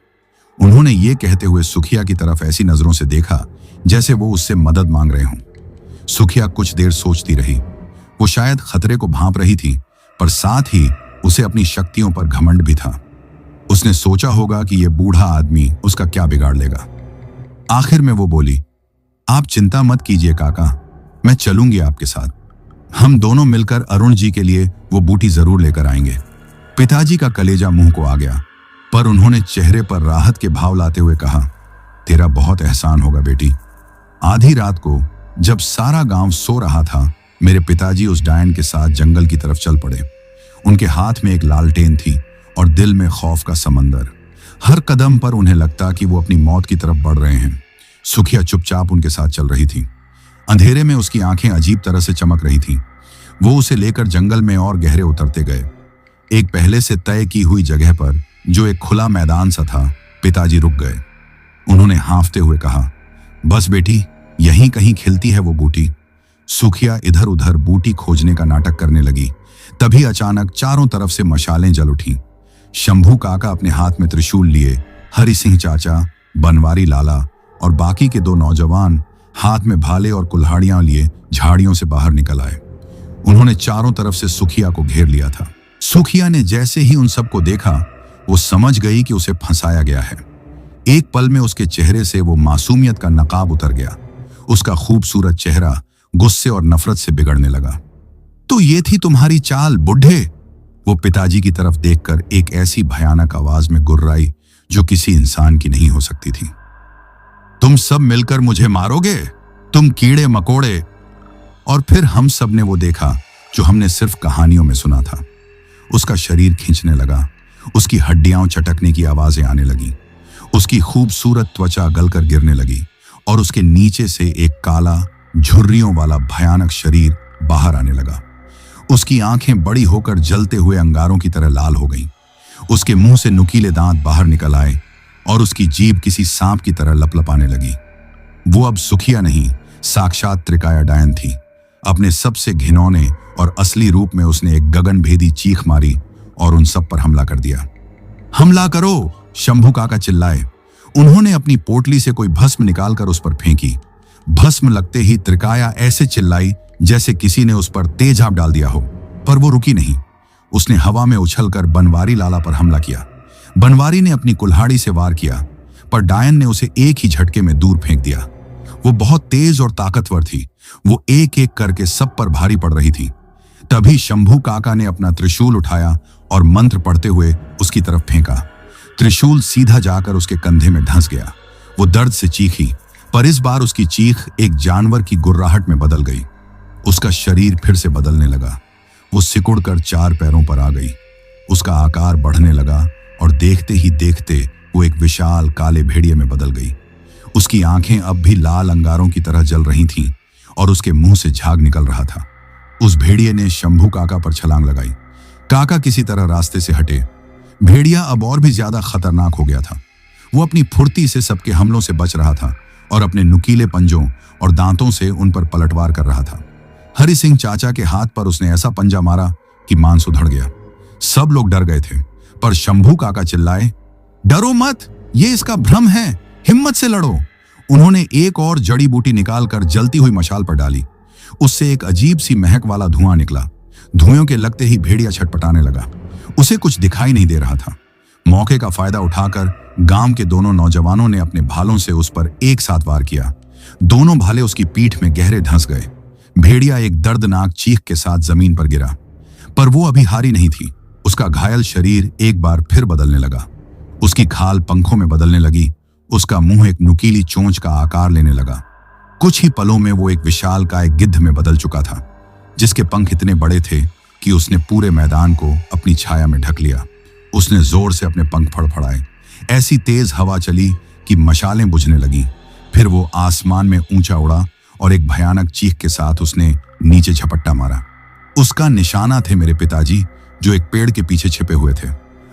उन्होंने ये कहते हुए सुखिया की तरफ ऐसी नजरों से देखा जैसे वो उससे मदद मांग रहे हों। सुखिया कुछ देर सोचती रही। वो शायद खतरे को भांप रही थी, पर साथ ही उसे अपनी शक्तियों पर घमंड भी था। उसने सोचा होगा कि यह बूढ़ा आदमी उसका क्या बिगाड़ लेगा। आखिर में वो बोली, आप चिंता मत कीजिए काका, मैं चलूंगी आपके साथ। हम दोनों मिलकर अरुण जी के लिए वो बूटी जरूर लेकर आएंगे। पिताजी का कलेजा मुंह को आ गया, पर उन्होंने चेहरे पर राहत के भाव लाते हुए कहा, तेरा बहुत एहसान होगा बेटी। आधी रात को जब सारा गांव सो रहा था, मेरे पिताजी उस डायन के साथ जंगल की तरफ चल पड़े। उनके हाथ में एक लालटेन थी और दिल में खौफ का समंदर। हर कदम पर उन्हें लगता कि वो अपनी मौत की तरफ बढ़ रहे हैं। सुखिया चुपचाप उनके साथ चल रही थी। अंधेरे में उसकी आंखें अजीब तरह से चमक रही थीं। वो उसे लेकर जंगल में और गहरे उतरते गए। एक पहले से तय की हुई जगह पर, जो एक खुला मैदान सा था, पिताजी रुक गए। उन्होंने हांफते हुए कहा, बस बेटी, यहीं कहीं खिलती है वो बूटी। सुखिया इधर उधर बूटी खोजने का नाटक करने लगी। तभी अचानक चारों तरफ से मशालें जल उठी। शंभू काका अपने हाथ में त्रिशूल लिए, हरि सिंह चाचा, बनवारी लाला और बाकी के 2 नौजवान हाथ में भाले और कुल्हाड़ियां लिए झाड़ियों से बाहर निकल आए। उन्होंने चारों तरफ से सुखिया को घेर लिया था। सुखिया ने जैसे ही उन सबको देखा, वो समझ गई कि उसे फंसाया गया है। एक पल में उसके चेहरे से वो मासूमियत का नकाब उतर गया। उसका खूबसूरत चेहरा गुस्से और नफरत से बिगड़ने लगा। तो ये थी तुम्हारी चाल बुढ़े? वो पिताजी की तरफ देखकर एक ऐसी भयानक आवाज में गुर्राई जो किसी इंसान की नहीं हो सकती थी। तुम सब मिलकर मुझे मारोगे, तुम कीड़े मकोड़े। और फिर हम सब ने वो देखा जो हमने सिर्फ कहानियों में सुना था। उसका शरीर खींचने लगा, उसकी हड्डियां चटकने की आवाजें आने लगी, उसकी खूबसूरत त्वचा गलकर गिरने लगी और उसके नीचे से एक काला झुर्रियों वाला भयानक शरीर बाहर आने लगा। उसकी आंखें बड़ी होकर जलते हुए अंगारों की तरह लाल हो गईं। उसके मुंह से नुकीले दांत बाहर निकल आए और उसकी जीभ किसी सांप की तरह लपलपाने लगी। वो अब सुखिया नहीं, साक्षात त्रिकाया डायन थी। अपने सबसे घिनौने और असली रूप में उसने एक गगनभेदी चीख मारी और उन सब पर हमला कर दिया। हमला करो, शंभू काका चिल्लाए। उन्होंने अपनी पोटली से कोई भस्म निकालकर उस पर फेंकी। भस्म लगते ही त्रिकाया ऐसे चिल्लाई जैसे किसी ने उस पर तेज झाप डाल दिया हो, पर वो रुकी नहीं। उसने हवा में उछलकर बनवारी लाला पर हमला किया। बनवारी ने अपनी कुल्हाड़ी से वार किया, पर डायन ने उसे एक ही झटके में दूर फेंक दिया। वो बहुत तेज और ताकतवर थी। वो एक एक करके सब पर भारी पड़ रही थी। तभी शंभू काका ने अपना त्रिशूल उठाया और मंत्र पढ़ते हुए उसकी तरफ फेंका। त्रिशूल सीधा जाकर उसके कंधे में धंस गया। वो दर्द से चीखी, पर इस बार उसकी चीख एक जानवर की गुर्राहट में बदल गई। उसका शरीर फिर से बदलने लगा। वो सिकुड़कर 4 पैरों पर आ गई। उसका आकार बढ़ने लगा और देखते ही देखते वो एक विशाल काले भेड़िए में बदल गई। उसकी आंखें अब भी लाल अंगारों की तरह जल रही थीं और उसके मुंह से झाग निकल रहा था। उस भेड़िए ने शंभू काका पर छलांग लगाई। काका किसी तरह रास्ते से हटे। भेड़िया अब और भी ज्यादा खतरनाक हो गया था। वो अपनी फुर्ती से सबके हमलों से बच रहा था और अपने नुकीले पंजों और दांतों से उन पर पलटवार कर रहा था। हरि सिंह चाचा के हाथ पर उसने ऐसा पंजा मारा कि मांस उधड़ गया। सब लोग डर गए थे, पर शंभू काका चिल्लाए, डरो मत, ये इसका भ्रम है, हिम्मत से लड़ो। उन्होंने एक और जड़ी बूटी निकालकर जलती हुई मशाल पर डाली। उससे एक अजीब सी महक वाला धुआं निकला। धुएं के लगते ही भेड़िया छटपटाने लगा। उसे कुछ दिखाई नहीं दे रहा था। मौके का फायदा उठाकर गांव के दोनों नौजवानों ने अपने भालों से उस पर एक साथ वार किया। दोनों भाले उसकी पीठ में गहरे धंस गए। भेड़िया एक दर्दनाक चीख के साथ जमीन पर गिरा, पर वो अभी हारी नहीं थी। उसका घायल शरीर एक बार फिर बदलने लगा। उसकी खाल पंखों में बदलने लगी। उसका मुंह एक नुकीली चोंच का आकार लेने लगा। कुछ ही पलों में वो एक विशालकाय गिद्ध में बदल चुका था, जिसके पंख इतने बड़े थे कि उसने पूरे मैदान को अपनी छाया में ढक लिया। उसने जोर से अपने पंख फड़फड़ाए। ऐसी तेज हवा चली कि मशालें बुझने लगीं। फिर वो आसमान में ऊंचा उड़ा और एक भयानक चीख के साथ उसने नीचे झपट्टा मारा। उसका निशाना थे मेरे पिताजी, जो एक पेड़ के पीछे छिपे हुए थे।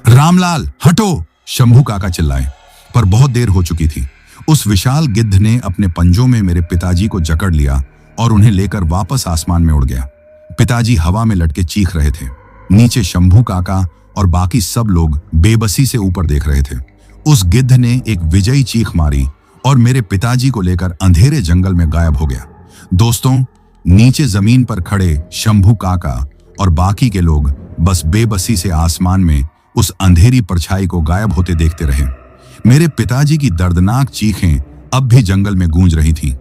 रामलाल हटो, शंभू काका चिल्लाए, पर बहुत देर हो चुकी थी। उस विशाल गिद्ध ने अपने पंजों में मेरे पिताजी को जकड़ लिया और उन्हें लेकर वापस आसमान में उड़ गया। पिताजी हवा में लटके चीख रहे थे। नीचे शंभू काका और बाकी सब लोग बेबसी से ऊपर देख रहे थे। उस गिद्ध ने एक विजयी चीख मारी और मेरे पिताजी को लेकर अंधेरे जंगल में गायब हो गया। दोस्तों, नीचे जमीन पर खड़े शंभू काका और बाकी के लोग बस बेबसी से आसमान में उस अंधेरी परछाई को गायब होते देखते रहे। मेरे पिताजी की दर्दनाक चीखें अब भी जंगल में गूंज रही थीं।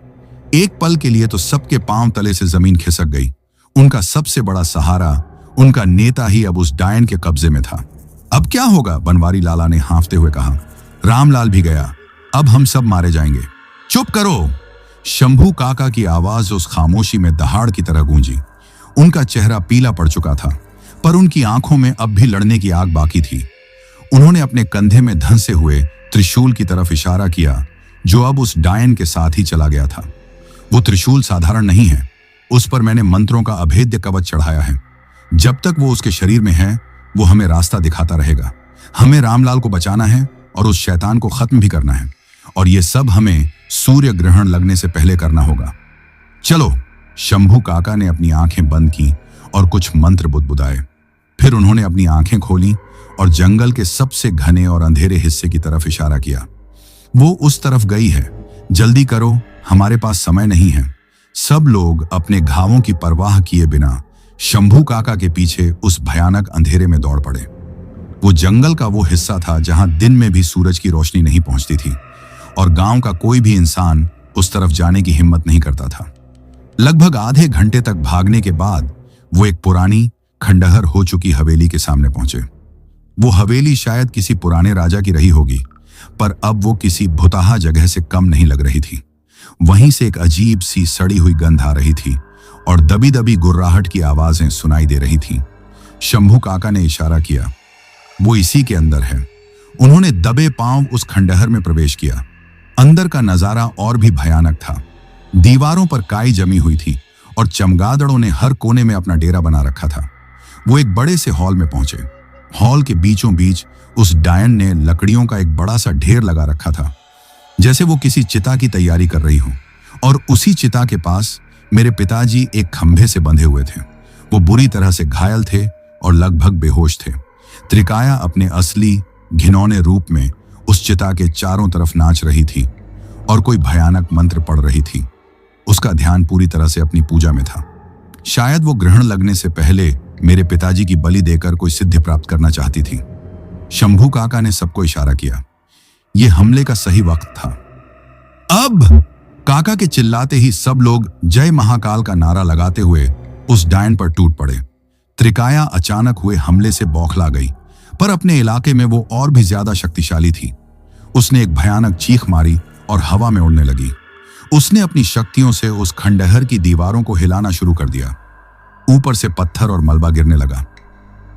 एक पल के लिए तो सबके पांव तले से जमीन खिसक गई। उनका सबसे बड़ा सहारा, उनका नेता ही अब उस डायन के कब्जे में था। अब क्या होगा? बनवारी लाला ने हांफते हुए कहा। रामलाल भी गया, अब हम सब मारे जाएंगे। चुप करो! शंभू काका की आवाज उस खामोशी में दहाड़ की तरह गूंजी। उनका चेहरा पीला पड़ चुका था, पर उनकी आंखों में अब भी लड़ने की आग बाकी थी। उन्होंने अपने कंधे में धंसे हुए त्रिशूल की तरफ इशारा किया, जो अब उस डायन के साथ ही चला गया था। वो त्रिशूल साधारण नहीं है, उस पर मैंने मंत्रों का अभेद्य कवच चढ़ाया है। जब तक वो उसके शरीर में है, वो हमें रास्ता दिखाता रहेगा। हमें रामलाल को बचाना है और उस शैतान को खत्म भी करना है, और ये सब हमें सूर्य ग्रहण लगने से पहले करना होगा। चलो। शंभू काका ने अपनी आंखें बंद की और कुछ मंत्र बुदबुदाए। फिर उन्होंने अपनी आंखें खोली और जंगल के सबसे घने और अंधेरे हिस्से की तरफ इशारा किया। वो उस तरफ गई है, जल्दी करो, हमारे पास समय नहीं है। सब लोग अपने घावों की परवाह किए बिना शंभू काका के पीछे उस भयानक अंधेरे में दौड़ पड़े। वो जंगल का वो हिस्सा था जहां दिन में भी सूरज की रोशनी नहीं पहुंचती थी और गांव का कोई भी इंसान उस तरफ जाने की हिम्मत नहीं करता था। लगभग आधे घंटे तक भागने के बाद वो एक पुरानी खंडहर हो चुकी हवेली के सामने पहुंचे। वो हवेली शायद किसी पुराने राजा की रही होगी, पर अब वो किसी भुताहा जगह से कम नहीं लग रही थी। वहीं से एक अजीब सी सड़ी हुई गंध आ रही थी और दबी दबी गुर्राहट की आवाजें सुनाई दे रही थीं। शंभू काका ने इशारा किया, वो इसी के अंदर है। उन्होंने दबे पांव उस खंडहर में प्रवेश किया। अंदर का नजारा और भी भयानक था। दीवारों पर काई जमी हुई थी और चमगादड़ों ने हर कोने में अपना डेरा बना रखा था। वो एक बड़े से हॉल में पहुंचे। हॉल के बीचों बीच उस डायन ने लकड़ियों का एक बड़ा सा ढेर लगा रखा था, जैसे वो किसी चिता की तैयारी कर रही हो। और उसी चिता के पास मेरे पिताजी एक खंभे से बंधे हुए थे। वो बुरी तरह से घायल थे और लगभग बेहोश थे। त्रिकाया अपने असली घिनौने रूप में उस चिता के चारों तरफ नाच रही थी और कोई भयानक मंत्र पढ़ रही थी। उसका ध्यान पूरी तरह से अपनी पूजा में था। शायद वो ग्रहण लगने से पहले मेरे पिताजी की बलि देकर कोई सिद्धि प्राप्त करना चाहती थी। शंभू काका ने सबको इशारा किया। यह हमले का सही वक्त था। अब काका के चिल्लाते ही सब लोग जय महाकाल का नारा लगाते हुए उस डायन पर टूट पड़े। त्रिकाया अचानक हुए हमले से बौखला गई, पर अपने इलाके में वो और भी ज्यादा शक्तिशाली थी। उसने एक भयानक चीख मारी और हवा में उड़ने लगी। उसने अपनी शक्तियों से उस खंडहर की दीवारों को हिलाना शुरू कर दिया। ऊपर से पत्थर और मलबा गिरने लगा,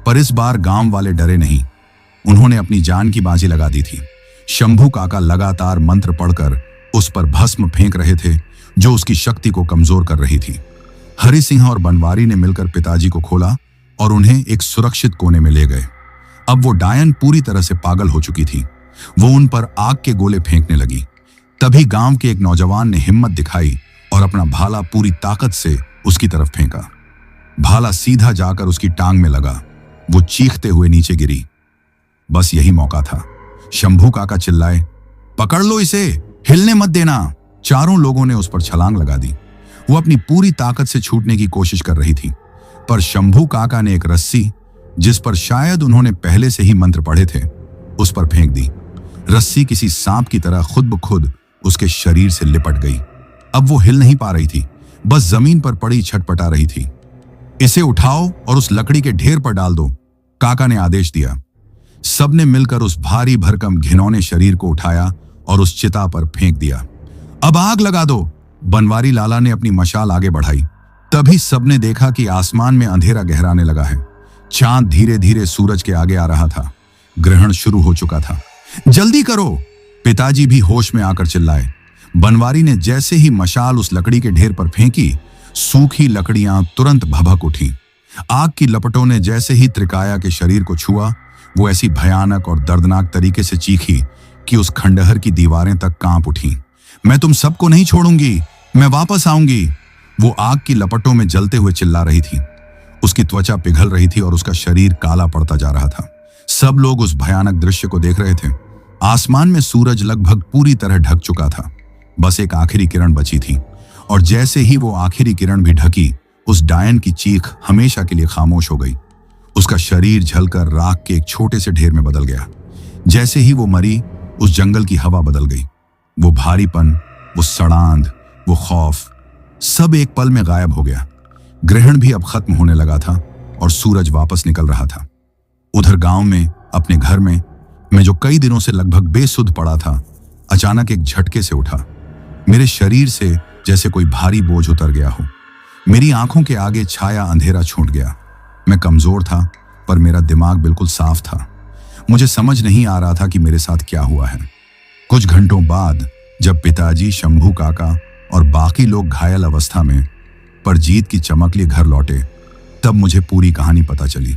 पर इस बार गांव वाले डरे नहीं। उन्होंने अपनी जान की बाजी लगा दी थी। शंभू काका लगातार मंत्र पढ़कर उस पर भस्म फेंक रहे थे, जो उसकी शक्ति को कमजोर कर रही थी। हरि सिंह और बनवारी ने मिलकर पिताजी को खोला और उन्हें एक सुरक्षित कोने में ले गए। अब वो डायन पूरी तरह से पागल हो चुकी थी। वो उन पर आग के गोले फेंकने लगी। तभी गांव के एक नौजवान ने हिम्मत दिखाई और अपना भाला पूरी ताकत से उसकी तरफ फेंका। भाला सीधा जाकर उसकी टांग में लगा। वो चीखते हुए नीचे गिरी। बस यही मौका था। शंभू काका चिल्लाए, पकड़ लो इसे, हिलने मत देना। चारों लोगों ने उस पर छलांग लगा दी। वो अपनी पूरी ताकत से छूटने की कोशिश कर रही थी, पर शंभू काका ने एक रस्सी, जिस पर शायद उन्होंने पहले से ही मंत्र पढ़े थे, उस पर फेंक दी। रस्सी किसी सांप की तरह खुद ब खुद उसके शरीर से लिपट गई। अब वो हिल नहीं पा रही थी, बस जमीन पर पड़ी छटपटा रही थी। इसे उठाओ और उस लकड़ी के ढेर पर डाल दो, काका ने आदेश दिया। सबने मिलकर उस भारी भरकम घिनौने शरीर को उठाया और उस चिता पर फेंक दिया। अब आग लगा दो, बनवारी लाला ने अपनी मशाल आगे बढ़ाई। तभी सबने देखा कि आसमान में अंधेरा गहराने लगा है। चांद धीरे धीरे सूरज के आगे आ रहा था। ग्रहण शुरू हो चुका था। जल्दी करो, पिताजी भी होश में आकर चिल्लाए। बनवारी ने जैसे ही मशाल उस लकड़ी के ढेर पर फेंकी, सूखी लकड़ियां तुरंत भभक उठी। आग की लपटों ने जैसे ही त्रिकाया के शरीर को छुआ, वो ऐसी भयानक और दर्दनाक तरीके से चीखी कि उस खंडहर की दीवारें तक कांप उठी। मैं तुम सबको नहीं छोड़ूंगी, मैं वापस आऊंगी। वो आग की लपटों में जलते हुए चिल्ला रही थी। उसकी त्वचा पिघल रही थी और उसका शरीर काला पड़ता जा रहा था। सब लोग उस भयानक दृश्य को देख रहे थे। आसमान में सूरज लगभग पूरी तरह ढक चुका था। बस एक आखिरी किरण बची थी, और जैसे ही वो आखिरी किरण भी ढकी, उस डायन की चीख हमेशा के लिए खामोश हो गई। उसका शरीर जलकर राख के एक छोटे से ढेर में बदल गया। जैसे ही वो मरी, उस जंगल की हवा बदल गई। वो भारीपन, वो सड़ांध, वो खौफ, सब एक पल में गायब हो गया। ग्रहण भी अब खत्म होने लगा था और सूरज वापस निकल रहा था। उधर गांव में, अपने घर में, मैं जो कई दिनों से लगभग बेसुध पड़ा था, अचानक एक झटके से उठा। मेरे शरीर से जैसे कोई भारी बोझ उतर गया हो। मेरी आंखों के आगे छाया अंधेरा छूट गया। मैं कमजोर था, पर मेरा दिमाग बिल्कुल साफ था। मुझे समझ नहीं आ रहा था कि मेरे साथ क्या हुआ है। कुछ घंटों बाद जब पिताजी, शंभू काका और बाकी लोग घायल अवस्था में पर जीत की चमक लिए घर लौटे, तब मुझे पूरी कहानी पता चली।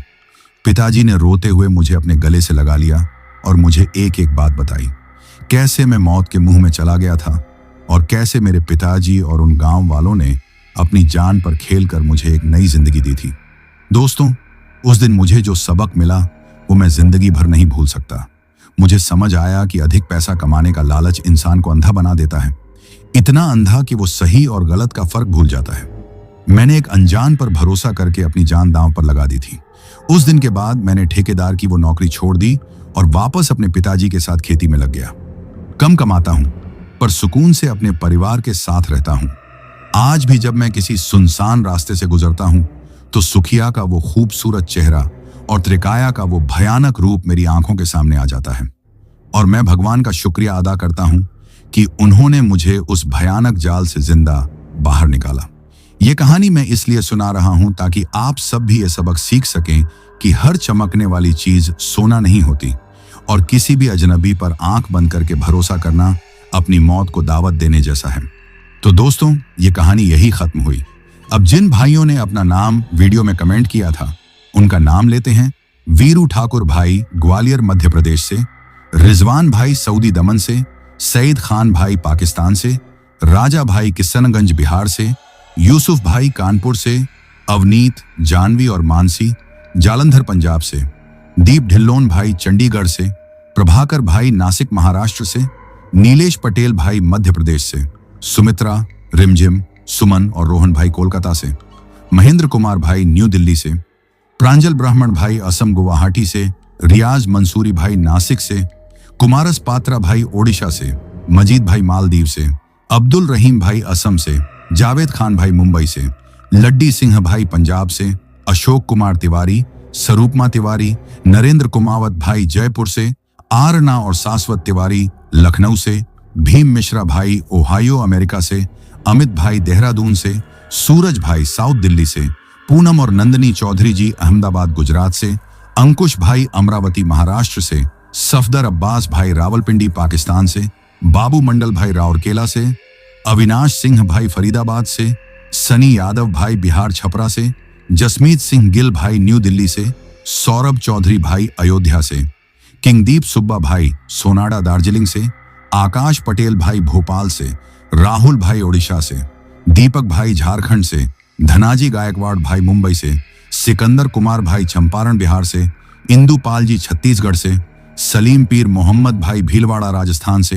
पिताजी ने रोते हुए मुझे अपने गले से लगा लिया और मुझे एक एक बात बताई। कैसे मैं मौत के मुंह में चला गया था और कैसे मेरे पिताजी और उन गांव वालों ने अपनी जान पर खेलकर मुझे एक नई जिंदगी दी थी। दोस्तों, उस दिन मुझे जो सबक मिला वो मैं जिंदगी भर नहीं भूल सकता। मुझे समझ आया कि अधिक पैसा कमाने का लालच इंसान को अंधा बना देता है, इतना अंधा कि वो सही और गलत का फर्क भूल जाता है। मैंने एक अनजान पर भरोसा करके अपनी जान दांव पर लगा दी थी। उस दिन के बाद मैंने ठेकेदार की वो नौकरी छोड़ दी और वापस अपने पिताजी के साथ खेती में लग गया। कम कमाता हूं पर सुकून से अपने परिवार के साथ रहता हूं। आज भी जब मैं किसी सुनसान रास्ते से गुजरता हूं तो सुखिया का वो खूबसूरत चेहरा और त्रिकाया का वो भयानक रूप मेरी आंखों के सामने आ जाता है और मैं भगवान का शुक्रिया अदा करता हूं कि उन्होंने मुझे उस भयानक जाल से जिंदा बाहर निकाला। ये कहानी मैं इसलिए सुना रहा हूं ताकि आप सब भी ये सबक सीख सकें कि हर चमकने वाली चीज सोना नहीं होती और किसी भी अजनबी पर आंख बंद करके भरोसा करना अपनी मौत को दावत देने जैसा है। तो दोस्तों, ये कहानी यही खत्म हुई। अब जिन भाइयों ने अपना नाम वीडियो में कमेंट किया था उनका नाम लेते हैं। वीरू ठाकुर भाई ग्वालियर मध्य प्रदेश से, रिजवान भाई सऊदी दमन से, सईद खान भाई पाकिस्तान से, राजा भाई किशनगंज बिहार से, यूसुफ भाई कानपुर से, अवनीत, जानवी और मानसी जालंधर पंजाब से, दीप ढिल्लोन भाई चंडीगढ़ से, प्रभाकर भाई नासिक महाराष्ट्र से, नीलेश पटेल भाई मध्य प्रदेश से, सुमित्रा, रिमझिम, सुमन और रोहन भाई कोलकाता से, महेंद्र कुमार भाई न्यू दिल्ली से, प्रांजल ब्राह्मण भाई असम गुवाहाटी से, रियाज मंसूरी भाई नासिक से, कुमारस पात्रा भाई ओडिशा से, मजीद भाई मालदीव से, अब्दुल रहीम भाई असम से, जावेद खान भाई मुंबई से, लड्डी सिंह भाई पंजाब से, अशोक कुमार तिवारी, स्वरूपमा तिवारी, नरेंद्र कुमावत भाई जयपुर से, आरना और शाश्वत तिवारी लखनऊ से, भीम मिश्रा भाई ओहायो अमेरिका से, अमित भाई देहरादून से, सूरज भाई साउथ दिल्ली से, पूनम और नंदनी चौधरी जी अहमदाबाद गुजरात से, अंकुश भाई अमरावती महाराष्ट्र से, सफदर अब्बास भाई रावलपिंडी पाकिस्तान से, बाबू मंडल भाई राउरकेला से, अविनाश सिंह भाई फरीदाबाद से, सनी यादव भाई बिहार छपरा से, जसमीत सिंह गिल भाई न्यू दिल्ली से, सौरभ चौधरी भाई अयोध्या से, किंगदीप सुब्बा भाई सोनाडा दार्जिलिंग से, आकाश पटेल भाई भोपाल से, राहुल भाई ओडिशा से, दीपक भाई झारखंड से, धनाजी गायकवाड़ भाई मुंबई से, सिकंदर कुमार भाई चंपारण बिहार से, इंदुपाल जी छत्तीसगढ़ से, सलीम पीर मोहम्मद भाई भीलवाड़ा राजस्थान से,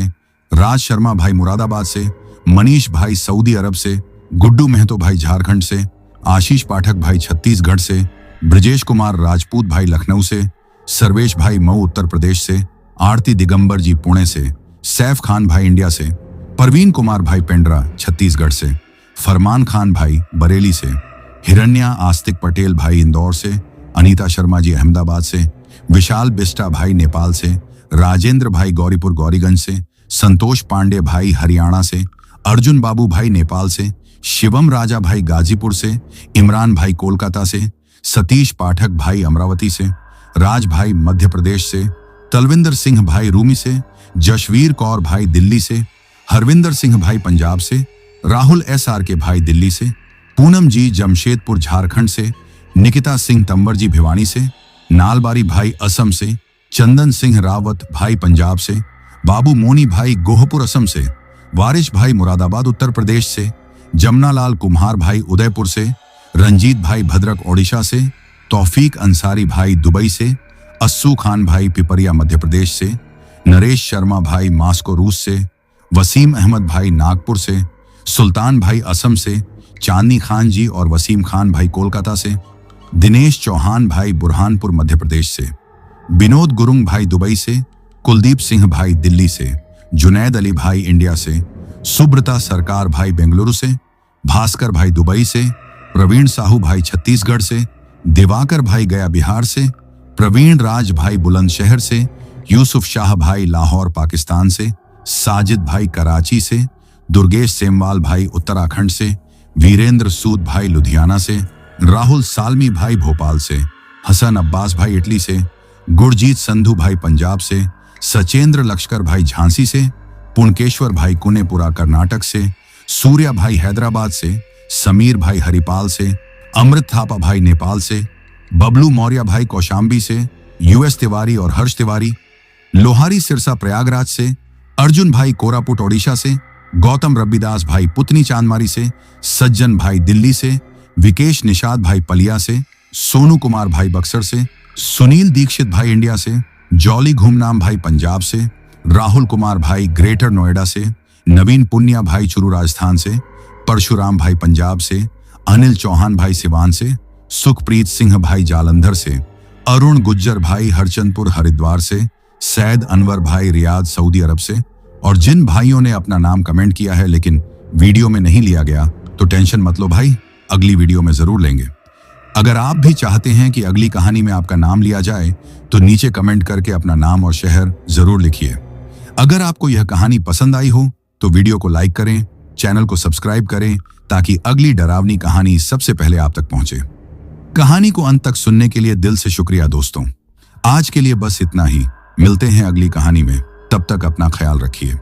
राज शर्मा भाई मुरादाबाद से, मनीष भाई सऊदी अरब से, गुड्डू महतो भाई झारखंड से, आशीष पाठक भाई छत्तीसगढ़ से, ब्रजेश कुमार राजपूत भाई लखनऊ से, सर्वेश भाई मऊ उत्तर प्रदेश से, आरती दिगंबर जी पुणे से, सैफ खान भाई इंडिया से, परवीन कुमार भाई पेंड्रा छत्तीसगढ़ से, फरमान खान भाई बरेली से, हिरण्या आस्तिक पटेल भाई इंदौर से, अनीता शर्मा जी अहमदाबाद से, विशाल बिस्टा भाई नेपाल से, राजेंद्र भाई गौरीपुर गौरीगंज से, संतोष पांडे भाई हरियाणा से, अर्जुन बाबू भाई नेपाल से, शिवम राजा भाई गाजीपुर से, इमरान भाई कोलकाता से, सतीश पाठक भाई अमरावती से, राज भाई मध्य प्रदेश से, तलविंदर सिंह भाई रूमी से, जशवीर कौर भाई दिल्ली से, हरविंदर सिंह भाई पंजाब से, राहुल SR के भाई दिल्ली से, पूनम जी जमशेदपुर झारखंड से, निकिता सिंह तंवर जी भिवानी से, नालबारी भाई असम से, चंदन सिंह रावत भाई पंजाब से, बाबू मोनी भाई गोहपुर असम से, वारिश भाई मुरादाबाद उत्तर प्रदेश से, जमनालाल कुम्हार भाई उदयपुर से, रंजीत भाई भद्रक ओडिशा से, तौफीक अंसारी भाई दुबई से, अस्सू खान भाई पिपरिया मध्य प्रदेश से, नरेश शर्मा भाई मास्को रूस से, वसीम अहमद भाई नागपुर से, सुल्तान भाई असम से, चांदनी खान जी और वसीम खान भाई कोलकाता से, दिनेश चौहान भाई बुरहानपुर मध्य प्रदेश से, विनोद गुरुंग भाई दुबई से, कुलदीप सिंह भाई दिल्ली से, जुनैद अली भाई इंडिया से, सुब्रता सरकार भाई बेंगलुरु से, भास्कर भाई दुबई से, प्रवीण साहू भाई छत्तीसगढ़ से, दिवाकर भाई गया बिहार से, प्रवीण राज भाई बुलंदशहर से, यूसुफ शाह भाई लाहौर पाकिस्तान से, साजिद भाई कराची से, दुर्गेश सेमवाल भाई उत्तराखंड से, वीरेंद्र सूद भाई लुधियाना से, राहुल सालमी भाई भोपाल से, हसन अब्बास भाई इटली से, गुरजीत संधू भाई पंजाब से, सचेंद्र लश्कर भाई झांसी से, पुणकेश्वर भाई कुनेपुरा कर्नाटक से, सूर्या भाई हैदराबाद से, समीर भाई हरिपाल से, अमृत थापा भाई नेपाल से, बबलू मौर्य भाई कौशाम्बी से, US तिवारी और हर्ष तिवारी, लोहारी सिरसा प्रयागराज से, अर्जुन भाई कोरापुट ओडिशा से, गौतम रब्बीदास भाई पुतनी चांदमारी से, सज्जन भाई दिल्ली से, विकेश निषाद भाई पलिया से, सोनू कुमार भाई बक्सर से, सुनील दीक्षित भाई इंडिया से, जॉली घूमनाम भाई पंजाब से, राहुल कुमार भाई ग्रेटर नोएडा से, नवीन पुनिया भाई चुरू राजस्थान से, परशुराम भाई पंजाब से, अनिल चौहान भाई सिवान से, सुखप्रीत सिंह भाई जालंधर से, अरुण गुज्जर भाई हरचंदपुर हरिद्वार से, सैद अनवर भाई रियाद सऊदी अरब से। और जिन भाइयों ने अपना नाम कमेंट किया है लेकिन वीडियो में नहीं लिया गया तो टेंशन मत लो भाई, अगली वीडियो में जरूर लेंगे। अगर आप भी चाहते हैं कि अगली कहानी में आपका नाम लिया जाए तो नीचे कमेंट करके अपना नाम और शहर जरूर लिखिए। अगर आपको यह कहानी पसंद आई हो तो वीडियो को लाइक करें, चैनल को सब्सक्राइब करें ताकि अगली डरावनी कहानी सबसे पहले आप तक पहुंचे। कहानी को अंत तक सुनने के लिए दिल से शुक्रिया दोस्तों। आज के लिए बस इतना ही, मिलते हैं अगली कहानी में, तब तक अपना ख्याल रखिए।